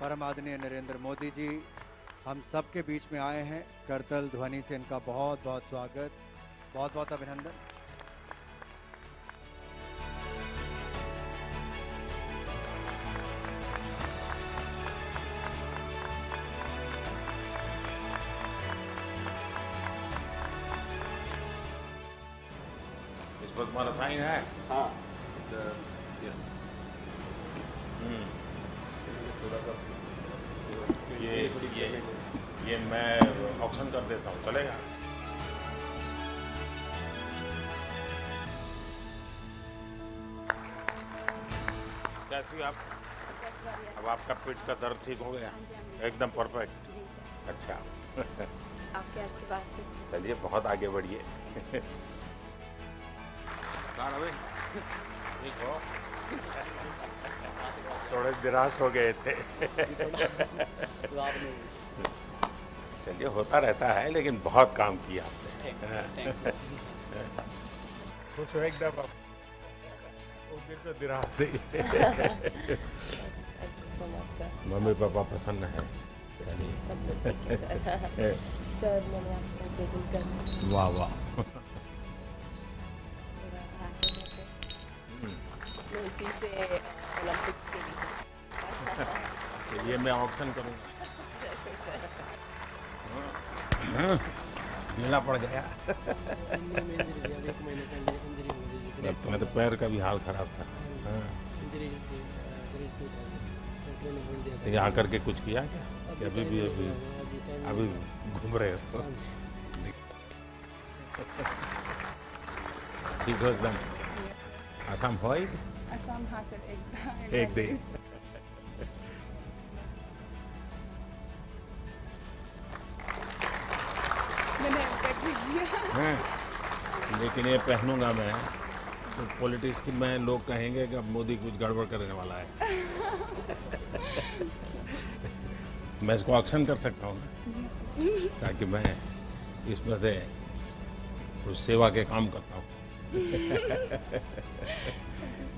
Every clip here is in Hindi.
परम आदरणीय नरेंद्र मोदी जी हम सब के बीच में आए हैं। करतल ध्वनि से इनका बहुत बहुत स्वागत, बहुत बहुत अभिनंदन। इस पर तुम्हारा साइन है? हाँ यस थोड़ा सा ये मैं ऑक्शन कर देता हूँ, चलेगा? कैसी आप? अब आपका पीठ का दर्द ठीक हो गया? एकदम परफेक्ट। जी सर। अच्छा आपके आशीर्वाद से। चलिए बहुत आगे बढ़िए। अभी ठीक हो? थोड़े निराश हो गए थे। चलिए होता रहता है, लेकिन बहुत काम किया आपने। कुछ एकदम तो निराश थे। मम्मी पापा प्रसन्न है? सब लोग ठीक है सर। सर मैंने आपको प्रेजेंट करना। वाह वाह। मेरा आगे मैं इसी से ओलंपिक्स के लिए। ये मैं ऑक्शन करूँगा। ढीला पड़ गया। तुम्हारे पैर का भी हाल खराब था। यहाँ करके कुछ किया क्या? कि अभी घूम रहे हो? ठीक हो एकदम? आसाम हो? असम हाँ सर एक दे। मैंने इम्पैक्ट भी किया। लेकिन ये पहनूंगा मैं तो पॉलिटिक्स की में लोग कहेंगे कि अब मोदी कुछ गड़बड़ करने वाला है। मैं इसको ऑक्शन कर सकता हूँ ना, ताकि मैं इसमें से कुछ सेवा के काम करता हूँ।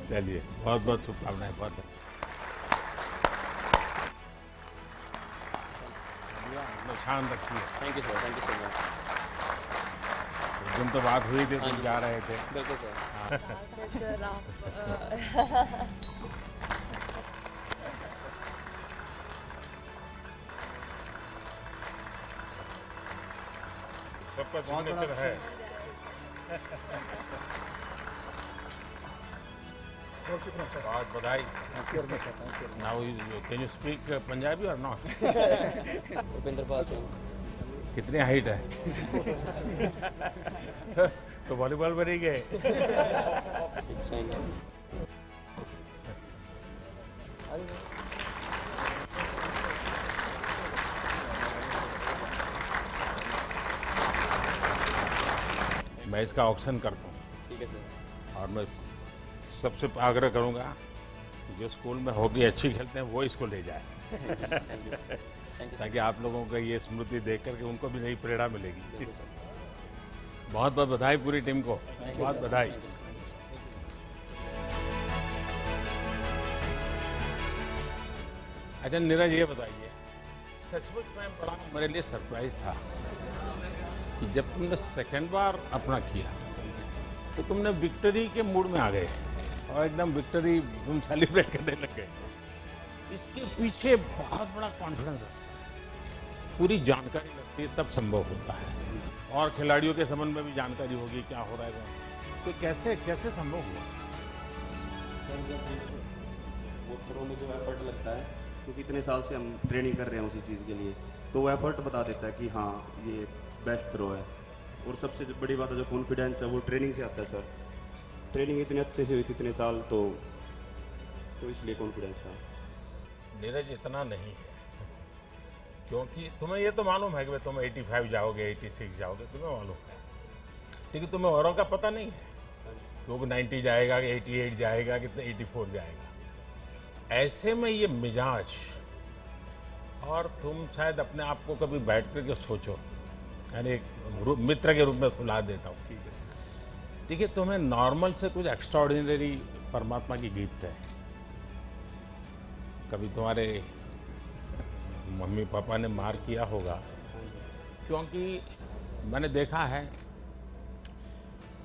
चलिए बहुत बहुत शुभकामनाएं। बहुत शान रखिए। Thank you sir, thank you so much. उस दिन तो बात हुई थी, तुम जा रहे थे। बिल्कुल सर। सर आप सबका सिग्नेचर है। बहुत बधाई। Now, can you speak Punjabi or not? Bhupendra Pal Singh. कितनी हाइट है? तो वॉलीबॉल बन ही गए। मैं इसका ऑक्शन करता हूँ। ठीक है सर। और मैं सबसे आग्रह करूँगा कि जो स्कूल में हॉकी अच्छी खेलते हैं वो इसको ले जाए। Thank you sir. Thank you ताकि आप लोगों को ये स्मृति देख करके उनको भी नई प्रेरणा मिलेगी। बिल्कुल सर। बहुत बहुत बधाई पूरी टीम को, बहुत बधाई। अच्छा नीरज, ये बताइए, सचमुच में बड़ा मेरे लिए सरप्राइज था कि जब तुमने सेकंड बार अपना किया तो तुमने विक्ट्री के मूड में आ गए और एकदम विक्ट्री तुम सेलिब्रेट करने लग गए। इसके पीछे बहुत बड़ा कॉन्फिडेंस है, पूरी जानकारी लगती है, तब संभव होता है। और खिलाड़ियों के संबंध में भी जानकारी होगी क्या हो रहा है, तो कैसे कैसे संभव हुआ? सर जब वो थ्रो में जो एफर्ट लगता है, क्योंकि इतने साल से हम ट्रेनिंग कर रहे हैं उसी चीज़ के लिए, तो वो एफर्ट बता देता है कि हाँ ये बेस्ट थ्रो है। और सबसे बड़ी बात है जो कॉन्फिडेंस है वो ट्रेनिंग से आता है सर। ट्रेनिंग इतने अच्छे से हुई थी इतने साल, तो इसलिए कॉन्फिडेंस था। नीरज इतना नहीं है, क्योंकि तुम्हें ये तो मालूम है कि तुम 85 जाओगे, 86 जाओगे, तुम्हें मालूम है। लेकिन तुम्हें औरों का पता नहीं है कि वो 90 जाएगा कि 88 जाएगा कि 84 जाएगा। ऐसे में ये मिजाज, और तुम शायद अपने आप को कभी बैठ करके सोचो, यानी एक मित्र के रूप में सुला देता हूँ। ठीक है, ठीक है, तुम्हें नॉर्मल से कुछ एक्स्ट्राऑर्डिनरी परमात्मा की गिफ्ट है। कभी तुम्हारे मम्मी पापा ने मार किया होगा, क्योंकि मैंने देखा है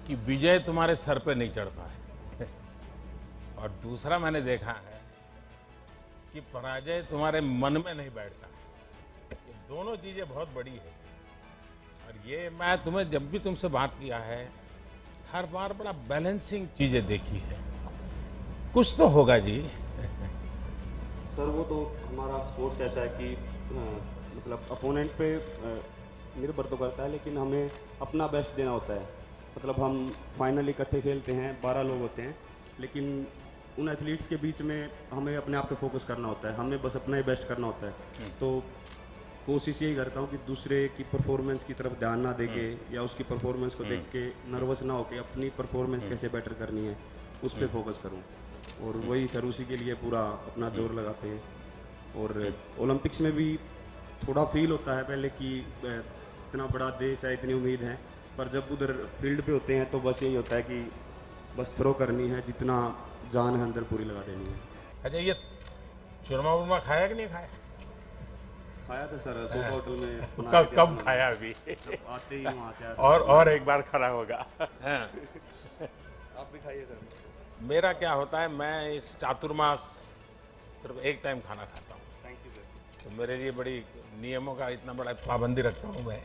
कि विजय तुम्हारे सर पे नहीं चढ़ता है और दूसरा मैंने देखा है कि पराजय तुम्हारे मन में नहीं बैठता है। ये दोनों चीजें बहुत बड़ी है और ये मैं तुम्हें जब भी तुमसे बात किया है हर बार बड़ा बैलेंसिंग चीजें देखी है। कुछ तो होगा जी। सर वो तो हमारा स्पोर्ट्स ऐसा है कि मतलब अपोनेंट पे निर्भर तो करता है, लेकिन हमें अपना बेस्ट देना होता है। मतलब हम फाइनल इकट्ठे खेलते हैं, 12 लोग होते हैं, लेकिन उन एथलीट्स के बीच में हमें अपने आप पे फोकस करना होता है, हमें बस अपना ही बेस्ट करना होता है। तो कोशिश यही करता हूँ कि दूसरे की परफॉर्मेंस की तरफ ध्यान ना दे के या उसकी परफॉर्मेंस को देख के नर्वस ना होके अपनी परफॉर्मेंस कैसे बेटर करनी है उस पर फोकस करूँ। और वही सर उसी के लिए पूरा अपना जोर लगाते हैं। और ओलंपिक्स में भी थोड़ा फील होता है पहले कि इतना बड़ा देश है, इतनी उम्मीद है, पर जब उधर फील्ड पे होते हैं तो बस यही होता है कि बस थ्रो करनी है, जितना जान है अंदर पूरी लगा देनी है। अच्छा, ये चूरमा वूरमा खाया कि नहीं खाया? खाया था सर, सोफा होटल में बना कब के कब दिया खाया अभी? जब आते ही वहाँ से आते और एक बार खड़ा होगा। आप भी खाइए सर। मेरा क्या होता है, मैं इस चातुर्मास सिर्फ एक टाइम खाना खाता हूँ, थैंक यू सर। तो मेरे लिए बड़ी नियमों का इतना बड़ा पाबंदी रखता हूँ मैं।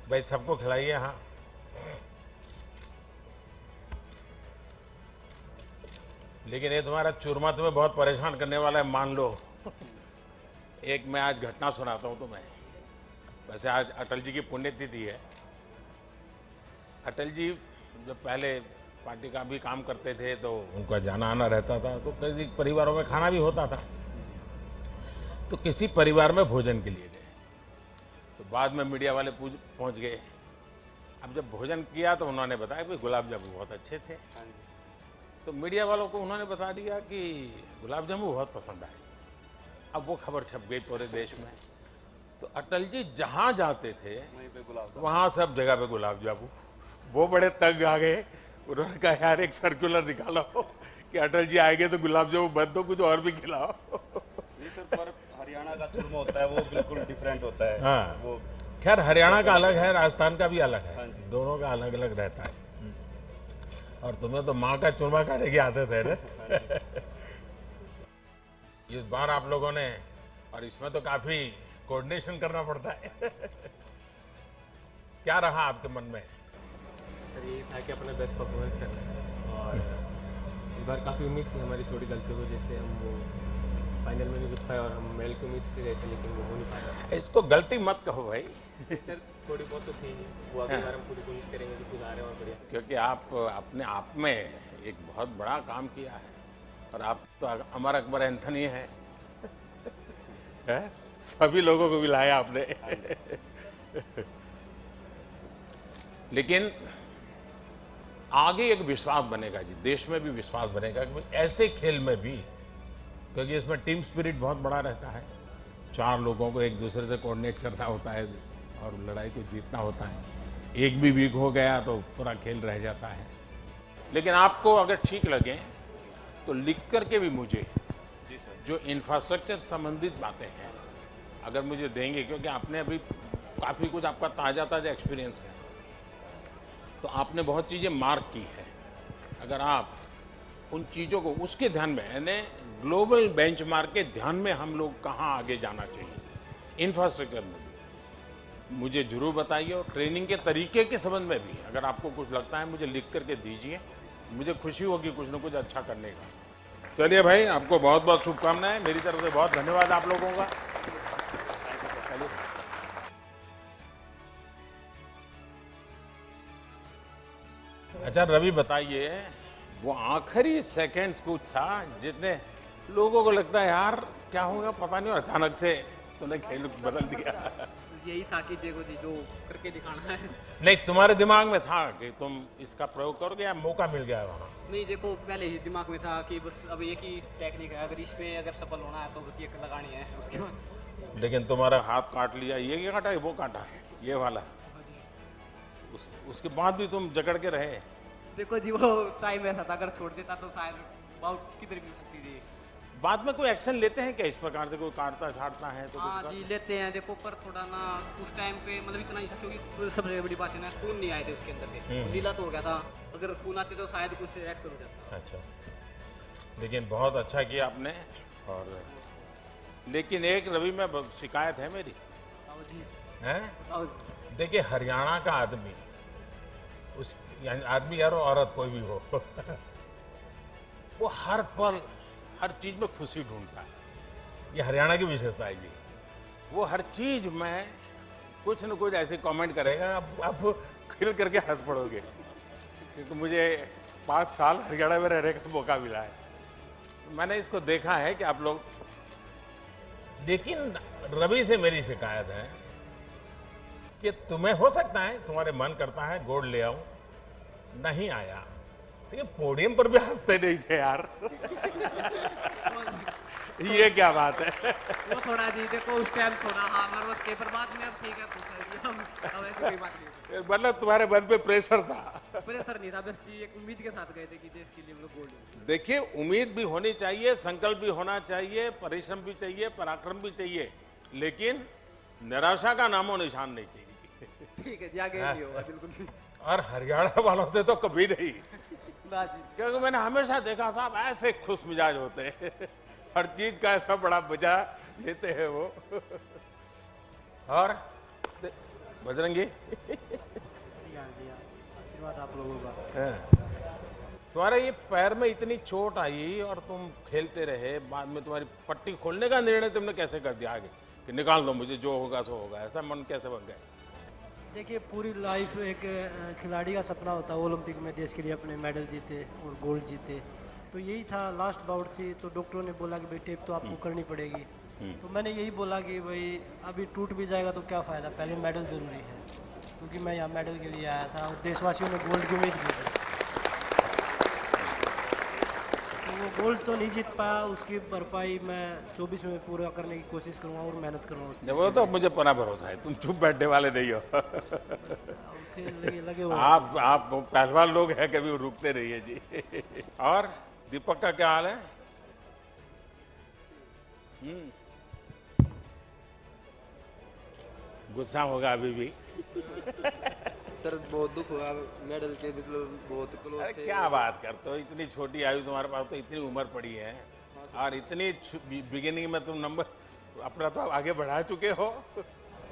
भाई सबको खिलाइए। हाँ, लेकिन ये तुम्हारा चूरमा तुम्हें बहुत परेशान करने वाला है, मान लो। एक मैं आज घटना सुनाता हूँ तुम्हें। वैसे आज अटल जी की पुण्यतिथि है। अटल जी जब पहले पार्टी का भी काम करते थे तो उनका जाना आना रहता था, तो कई परिवारों में खाना भी होता था। तो किसी परिवार में भोजन के लिए गए, तो बाद में मीडिया वाले पहुंच गए। अब जब भोजन किया तो उन्होंने बताया कि गुलाब जामुन बहुत अच्छे थे। तो मीडिया वालों को उन्होंने बता दिया कि गुलाब जामुन बहुत पसंद आए। अब वो खबर छप गई पूरे देश में। तो अटल जी जहाँ जाते थे वहाँ सब जगह पे गुलाब जामुन। वो बड़े तंग आ गए। उन्होंने कहा यार एक सर्कुलर निकालो कि अटल जी आएंगे तो गुलाब जामुन बंद दो, कुछ और भी खिलाओ। ये सर पर हरियाणा का चूरमा होता है, वो बिल्कुल डिफरेंट होता है। हाँ, वो खैर हरियाणा का अलग है, राजस्थान का भी अलग है। हाँ जी। दोनों का अलग अलग रहता है। और तुम्हें तो माँ का चूरमा खाने की आदत है ना। इस बार आप लोगों ने, और इसमें तो काफी कोऑर्डिनेशन करना पड़ता है। क्या रहा आपके मन में? सर ये था कि अपना बेस्ट परफॉर्मेंस करना है, और इस बार काफ़ी उम्मीद थी हमारी छोटी गलतियों की वजह से हम वो फाइनल में नहीं कुछ पाए, और हम मेडल की उम्मीद से गए थे लेकिन वो हो नहीं पाया। इसको गलती मत कहो भाई। सर थोड़ी बहुत तो थी, वो अगली बार हम पूरी कोशिश करेंगे कि सुधारें और बढ़िया। क्योंकि आप अपने आप में एक बहुत बड़ा काम किया है, और आप तो अमर अकबर एंथनी हैं। सभी लोगों को मिलाया आपने। लेकिन आगे एक विश्वास बनेगा जी, देश में भी विश्वास बनेगा कि ऐसे खेल में भी, क्योंकि इसमें टीम स्पिरिट बहुत बड़ा रहता है। 4 लोगों को एक दूसरे से कोऑर्डिनेट करना होता है और लड़ाई को जीतना होता है। एक भी वीक हो गया तो पूरा खेल रह जाता है। लेकिन आपको अगर ठीक लगे तो लिख करके भी मुझे जो इंफ्रास्ट्रक्चर संबंधित बातें हैं अगर मुझे देंगे, क्योंकि आपने अभी काफ़ी कुछ आपका ताज़ा एक्सपीरियंस है, तो आपने बहुत चीज़ें मार्क की है। अगर आप उन चीज़ों को उसके ध्यान में, यानी ग्लोबल बेंचमार्क के ध्यान में हम लोग कहाँ आगे जाना चाहिए इंफ्रास्ट्रक्चर में भी, मुझे जरूर बताइए। और ट्रेनिंग के तरीके के संबंध में भी अगर आपको कुछ लगता है मुझे लिख करके दीजिए, मुझे खुशी होगी कुछ ना कुछ अच्छा करने का। चलिए भाई, आपको बहुत बहुत शुभकामनाएं, मेरी तरफ से बहुत धन्यवाद आप लोगों का। अच्छा रवि, बताइए, वो आखिरी सेकंड्स कुछ था जिसने लोगों को लगता है यार क्या होगा पता नहीं, और अचानक से तूने खेल बदल दिया। यही था कि जेगो जी जो करके दिखाना है। नहीं, तुम्हारे दिमाग में था कि तुम इसका प्रयोग करोगे या मौका मिल गया वहाँ? नहीं, देखो पहले ही दिमाग में था कि बस अब एक ही टेक्निक है, अगर इसमें अगर सफल होना है तो बस ये लगानी है, उसके बाद। लेकिन तुम्हारा हाथ काट लिया, ये क्या काटा है, वो काटा है, ये वाला। उसके बाद भी तुम जकड़ के रहे। देखो जी वो टाइम ऐसा था, अगर छोड़ देता तो शायद बाउट किधर भी हो सकती थी। बाद में कोई एक्शन लेते हैं क्या इस प्रकार से, कोई काटता छाटता है तो हाँ कुछ जी लेते हैं, देखो पर थोड़ा ना उस टाइम पे मतलब इतना ही था क्योंकि सबसे बड़ी बात है ना खून नहीं आए थे उसके अंदर से, लीला तो हो गया था, अगर खून आते तो शायद कुछ एक्शन हो जाता। अच्छा, लेकिन बहुत अच्छा किया आपने। और लेकिन एक रवि में शिकायत है मेरी, बताओ जी, है बताओ जी। देखिए हरियाणा का आदमी, उस यानी आदमी यार औरत कोई भी हो वो हर पल हर चीज में खुशी ढूंढता है। ये हरियाणा की विशेषता है जी। वो हर चीज में कुछ न कुछ ऐसे कमेंट करेगा, आप खिल करके हंस पड़ोगे, क्योंकि मुझे 5 साल हरियाणा में रहने का मौका मिला है। मैंने इसको देखा है कि आप लोग, लेकिन रवि से मेरी शिकायत है कि तुम्हें हो सकता है तुम्हारे मन करता है गोल्ड ले आऊं, नहीं आया, लेकिन पोडियम पर भी हंसते नहीं थे यार ये क्या बात है? वो थोड़ा जी देखो उस टाइम थोड़ा हाँ नर्वस थे, पर बाद में अब ठीक है, खुश है जी हम, अब ऐसी कोई बात नहीं। मतलब तुम्हारे मन पे प्रेशर था? प्रेशर नहीं था, बस जी एक उम्मीद के साथ गए थे कि देश के लिए हम लोग गोल्ड। देखिए उम्मीद भी होनी चाहिए, संकल्प भी होना चाहिए, परिश्रम भी चाहिए, पराक्रम भी चाहिए, लेकिन निराशा का नामो निशान नहीं चाहिए। ठीक है जी, आगे नहीं होगा बिल्कुल। और हरियाणा वालों से तो कभी नहीं, ना जी, क्योंकि मैंने हमेशा देखा साहब ऐसे खुश मिजाज होते हैं हर चीज का ऐसा बड़ा मजा लेते हैं वो। और बजरंगी आशीर्वाद आप लोगों का। तुम्हारे ये पैर में इतनी चोट आई और तुम खेलते रहे, बाद में तुम्हारी पट्टी खोलने का निर्णय तुमने कैसे कर दिया आगे कि निकाल दो मुझे, जो होगा सो होगा, ऐसा मन कैसे बन गया? देखिए पूरी लाइफ एक खिलाड़ी का सपना होता है ओलंपिक में देश के लिए अपने मेडल जीते और गोल्ड जीते, तो यही था। लास्ट बाउट थी तो डॉक्टरों ने बोला कि भाई टेप तो आपको करनी पड़ेगी, तो मैंने यही बोला कि भाई अभी टूट भी जाएगा तो क्या फ़ायदा, पहले मेडल ज़रूरी है, क्योंकि मैं यहाँ मेडल के लिए आया था और देशवासियों ने गोल्ड की उम्मीद की थी। तो वो गोल्ड तो नहीं जीत पाया, उसकी भरपाई मैं 24 में पूरा करने की कोशिश करूँगा और मेहनत करूँगा उस चीज़ वो तो मुझे पूरा भरोसा है, तुम चुप बैठने वाले नहीं हो उसके लिए लगे हुए। आप पहलवान लोग हैं, कभी रुकते नहीं है जी और दीपक का क्या हाल है? गुस्सा होगा अभी भी? सर बहुत दुख हुआ, मेडल के मतलब बहुत क्लोज अरे थे। क्या बात करते हो, इतनी छोटी आयु तुम्हारे पास, तो इतनी उम्र पड़ी है और इतनी बिगिनिंग में तुम नंबर अपना तो आगे बढ़ा चुके हो।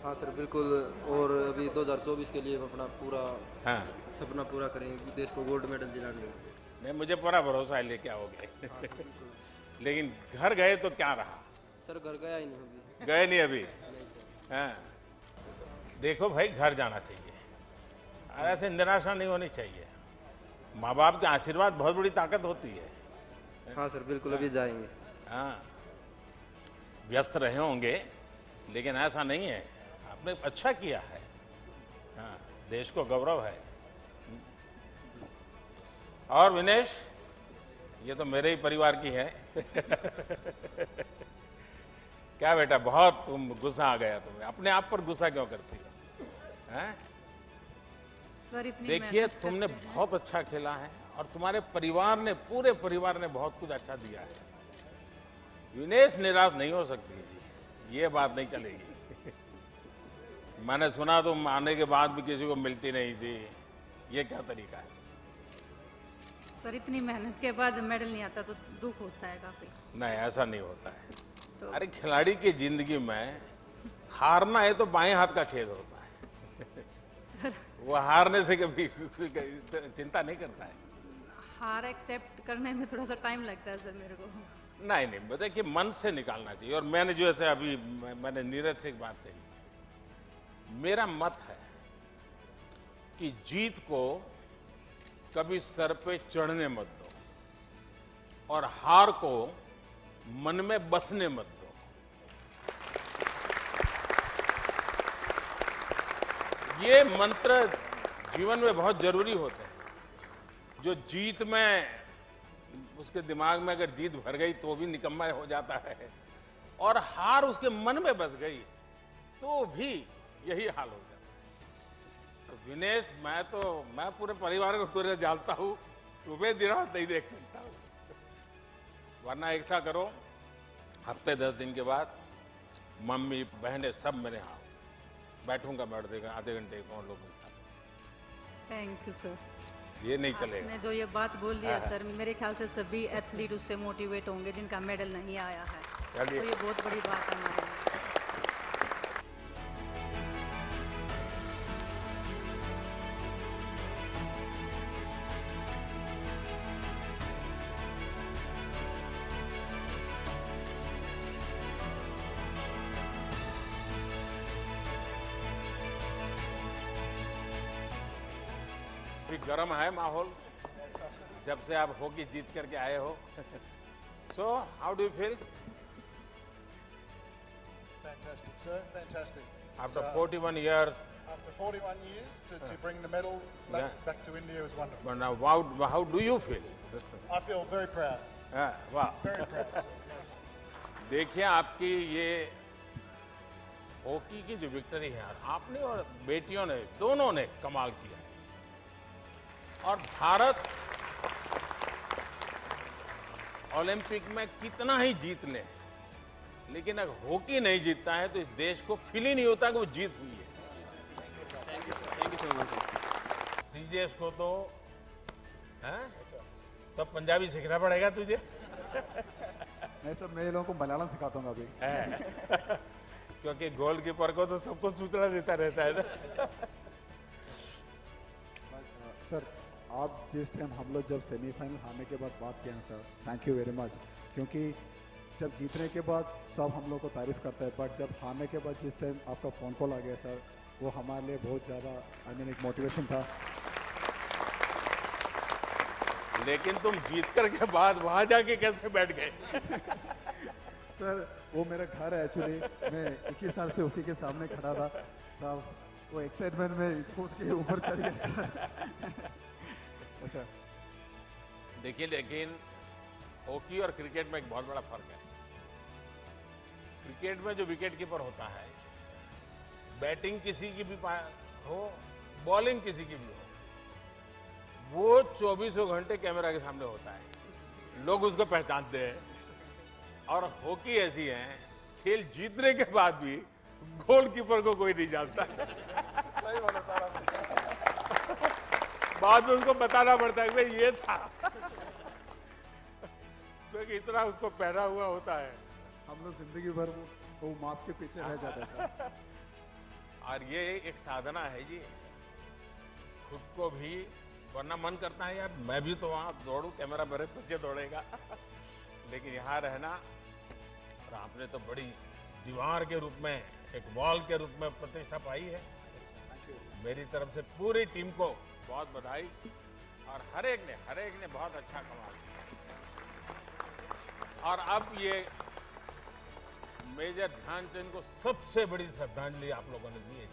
हाँ सर बिल्कुल, और अभी 2024 के लिए हम अपना पूरा हाँ सपना पूरा करेंगे, देश को गोल्ड मेडल दिलाने का। नहीं, मुझे पूरा भरोसा है लेके आओगे लेकिन घर गए तो क्या रहा? सर घर गया ही नहीं अभी। गए नहीं अभी? नहीं सर। हाँ, देखो भाई घर जाना चाहिए और ऐसे निराशा नहीं होनी चाहिए। माँ बाप के आशीर्वाद बहुत बड़ी ताकत होती है। हाँ सर बिल्कुल, अभी जाएंगे। हाँ, व्यस्त रहे होंगे लेकिन ऐसा नहीं है, आपने अच्छा किया है। हाँ, देश को गौरव है। और विनेश, ये तो मेरे ही परिवार की है क्या बेटा, बहुत तुम गुस्सा आ गया तुम्हें, अपने आप पर गुस्सा क्यों करती हो? हैं? सर इतनी देखिए मेहनत तुमने करते हैं। बहुत अच्छा खेला है और तुम्हारे परिवार ने, पूरे परिवार ने बहुत कुछ अच्छा दिया है। विनेश निराश नहीं हो सकती जी, ये बात नहीं चलेगी मैंने सुना तुम आने के बाद भी किसी को मिलती नहीं थी, ये क्या तरीका है? सर इतनी मेहनत के बाद जब मेडल नहीं आता तो दुख होता है काफी। नहीं, ऐसा नहीं होता है। तो अरे खिलाड़ी की जिंदगी में हारना है तो बाएं हाथ का खेल होता है सर वो हारने से कभी चिंता नहीं करता है। हार एक्सेप्ट करने में थोड़ा सा टाइम लगता है सर मेरे को। नहीं नहीं, देखिए मन से निकालना चाहिए। और मैंने जो ऐसे अभी मैंने नीरज से एक बात कही, मेरा मत है कि जीत को कभी सर पे चढ़ने मत दो और हार को मन में बसने मत दो। ये मंत्र जीवन में बहुत जरूरी होते हैं। जो जीत में, उसके दिमाग में अगर जीत भर गई तो भी निकम्मा हो जाता है, और हार उसके मन में बस गई तो भी यही हाल हो जाता है। तो विनेश, मैं पूरे परिवार को तुझे जानता हूं, तुम्हें दिन रात नहीं देख सकता हूं। वरना एकता करो हफ्ते 10 दिन के बाद मम्मी बहनें सब मेरे यहाँ बैठूंगा आधे घंटे को उन लोगों के साथ। Thank you sir. ये नहीं चलेगा। आपने जो ये बात बोल दिया सर, मेरे ख्याल से सभी एथलीट उससे मोटिवेट होंगे जिनका मेडल नहीं आया है। तो ये बहुत बड़ी बात है हमारे लिए। गर्म है माहौल जब से आप हॉकी जीत करके आए हो। So how do you feel? Fantastic, sir. Fantastic. After 41 years. After 41 years to bring the medal back to India was wonderful. But now, how do you feel? I feel very proud. वाह। Very proud. Sir. Yes. देखिए आपकी ये हॉकी की जो विक्ट्री है यार, आपने और बेटियों ने दोनों ने कमाल किया। और भारत ओलंपिक में कितना ही जीत ले, लेकिन अगर हॉकी नहीं जीतता है तो इस देश को फील ही नहीं होता कि वो जीत हुई है। Thank you so much. Sreejesh को तो तो पंजाबी सीखना पड़ेगा तुझे। नहीं सर, मैं ये लोगों को मलयालम सिखाता हूँ अभी। क्योंकि गोलकीपर को तो सब कुछ सूचना देता रहता है। सर, आप जिस टाइम हम लोग जब सेमीफाइनल हारने के बाद बात किए हैं sir, thank you very much. क्योंकि जब जीतने के बाद सब हम लोग को तारीफ करता है, बट जब हारने के बाद जिस टाइम आपका फ़ोन कॉल आ गया सर, वो हमारे लिए बहुत ज़्यादा एक मोटिवेशन था। लेकिन तुम जीत कर के बाद वहाँ जाके कैसे बैठ गए? सर, वो मेरा घर है एक्चुअली। मैं 21 साल से उसी के सामने खड़ा था, तब वो एक्साइटमेंट में कूद के ऊपर चढ़ गया सर। अच्छा, देखिए, लेकिन हॉकी और क्रिकेट में एक बहुत बड़ा फर्क है। क्रिकेट में जो विकेट कीपर होता है, बैटिंग किसी की भी हो, बॉलिंग किसी की भी हो, वो 24 घंटे कैमरा के सामने होता है, लोग उसको पहचानते हैं। और हॉकी ऐसी है, खेल जीतने के बाद भी गोलकीपर को कोई नहीं जानता। बाद में उसको बताना पड़ता है कि भाई ये था, क्योंकि इतना उसको पहना हुआ होता है। हम लोग जिंदगी भर वो मास्क के पीछे रह जाते हैं सर। और ये एक साधना है जी, खुद को भी, वरना मन करता है यार मैं भी तो वहाँ दौड़ूं, कैमरा मेरे पीछे दौड़ेगा। लेकिन यहाँ रहना, और आपने तो बड़ी दीवार के रूप में, एक वॉल के रूप में प्रतिष्ठा पाई है। मेरी तरफ से पूरी टीम को बहुत बधाई। और हर एक ने बहुत अच्छा कमाल किया। और अब ये मेजर ध्यानचंद को सबसे बड़ी श्रद्धांजलि आप लोगों ने दी है।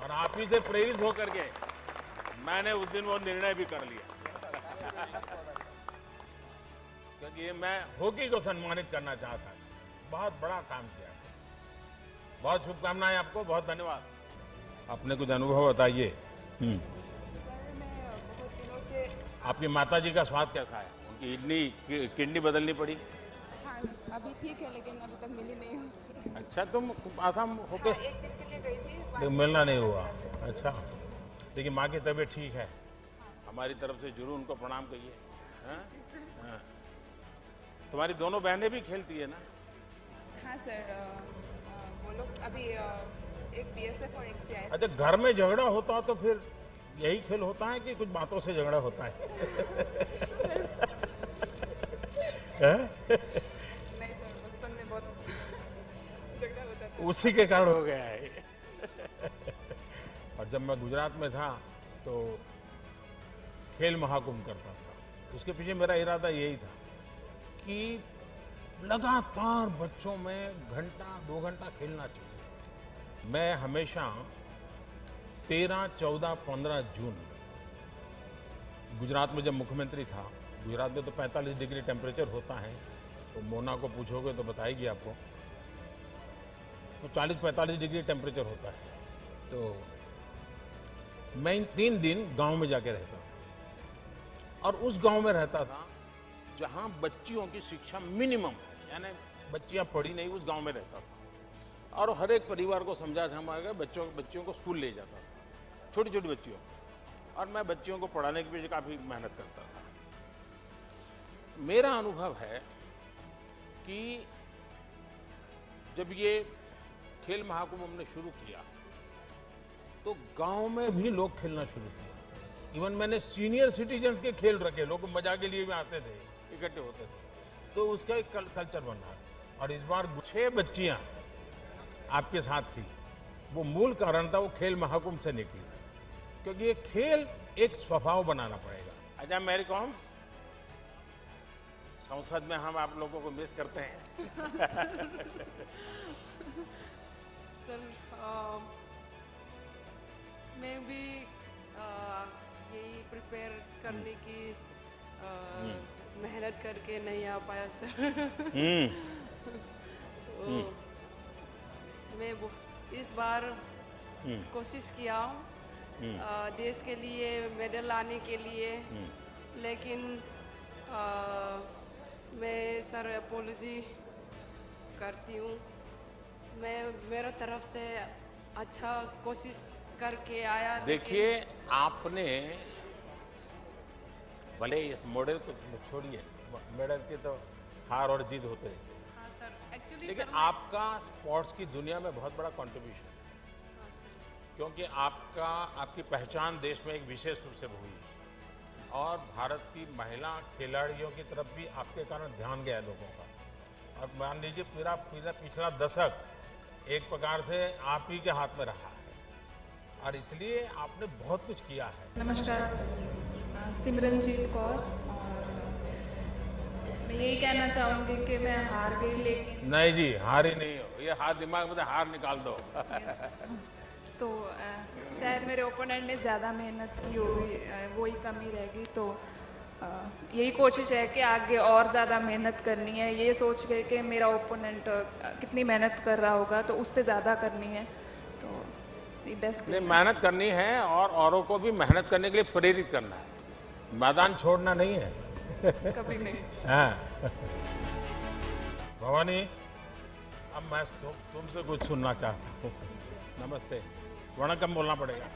और आप ही से प्रेरित होकर के मैंने उस दिन वो निर्णय भी कर लिया, क्योंकि ये मैं हॉकी को सम्मानित करना चाहता था। बहुत बड़ा काम किया। बहुत शुभकामनाएं आपको, बहुत धन्यवाद। अपने कुछ अनुभव बताइए। सर, मैं बहुत दिनों से। आपकी माताजी का स्वास्थ्य कैसा है? उनकी किडनी बदलनी पड़ी? हाँ, अभी ठीक है, लेकिन अभी तक मिली नहीं हूँ। अच्छा, तुम आसाम होके? हाँ, एक दिन के लिए गई थी, लेकिन मिलना नहीं हुआ। अच्छा, लेकिन माँ की तबीयत ठीक है? हमारी तरफ से जरूर उनको प्रणाम करिए। हाँ, तुम्हारी दोनों बहनें भी खेलती है ना? हाँ सर, वो लोग अभी एक बीएसएफ और एक सीआईएसएफ। अच्छा, घर में झगड़ा होता तो फिर यही खेल होता है कि कुछ बातों से झगड़ा होता है? नहीं सर, बचपन में बहुत झगड़ा होता था। उसी के कारण हो गया है। और जब मैं गुजरात में था तो खेल महाकुंभ करता था। उसके पीछे मेरा इरादा यही था कि लगातार बच्चों में घंटा 2 घंटा खेलना चाहिए। मैं हमेशा 13, 14, 15 जून गुजरात में जब मुख्यमंत्री था, गुजरात में तो 45 डिग्री टेम्परेचर होता है, तो मोना को पूछोगे तो बताएगी आपको, तो 40-45 डिग्री टेम्परेचर होता है। तो मैं इन 3 दिन गांव में जाके रहता था, और उस गांव में रहता था जहां बच्चियों की शिक्षा मिनिमम है। यानी बच्चियां पढ़ी नहीं, उस गांव में रहता था और हर एक परिवार को समझा समझा बच्चियों को स्कूल ले जाता था, छोटी छोटी बच्चियों, और मैं बच्चियों को पढ़ाने के पीछे काफ़ी मेहनत करता था। मेरा अनुभव है कि जब ये खेल महाकुंभ हमने शुरू किया तो गांव में भी लोग खेलना शुरू किया। इवन मैंने सीनियर सिटीजन्स के खेल रखे, लोग मजा के लिए भी आते थे, इकट्ठे होते थे, तो उसका एक कल्चर बना। और इस बार 6 बच्चियां आपके साथ थी, वो मूल कारण था वो खेल महाकुंभ से निकली, क्योंकि ये खेल एक स्वभाव बनाना पड़ेगा। अच्छा मैरी कॉम, संसद में हम आप लोगों को मिस करते हैं। सर मैं भी यही प्रिपेयर करने की मेहनत करके नहीं आ पाया सर। तो मैं इस बार कोशिश किया देश के लिए मेडल लाने के लिए, लेकिन मैं सर अपोलॉजी करती हूँ। मैं मेरे तरफ से अच्छा कोशिश करके आया। देखिए आपने भले इस मॉडल को छोड़िए, मेडल की तो हार और जीत होते रहते हैं। हाँ सर, एक्चुअली लेकिन आपका स्पोर्ट्स की दुनिया में बहुत बड़ा कंट्रीब्यूशन है। हाँ सर, क्योंकि आपकी पहचान देश में एक विशेष रूप से हुई है और भारत की महिला खिलाड़ियों की तरफ भी आपके कारण ध्यान गया लोगों का। और मान लीजिए पूरा पिछला दशक एक प्रकार से आप ही के हाथ में रहा है और इसलिए आपने बहुत कुछ किया है। नमस्कार, सिमरनजीत कौर। मैं यही कहना चाहूँगी कि मैं हार गई, लेकिन नहीं जी, हार ही नहीं हो, ये हार दिमाग में हार निकाल दो। तो शायद मेरे ओपोनेंट ने ज़्यादा मेहनत की होगी, वही कमी रहेगी। तो यही कोशिश है कि आगे और ज़्यादा मेहनत करनी है, ये सोच के कि मेरा ओपोनेंट कितनी मेहनत कर रहा होगा तो उससे ज़्यादा करनी है। तो बेस्ट नहीं, मेहनत करनी है और औरों को भी मेहनत करने के लिए प्रेरित करना है, मैदान छोड़ना नहीं है। कभी नहीं। हाँ भवानी, अब मैं तुमसे कुछ सुनना चाहता हूँ। नमस्ते, वणकम बोलना पड़ेगा।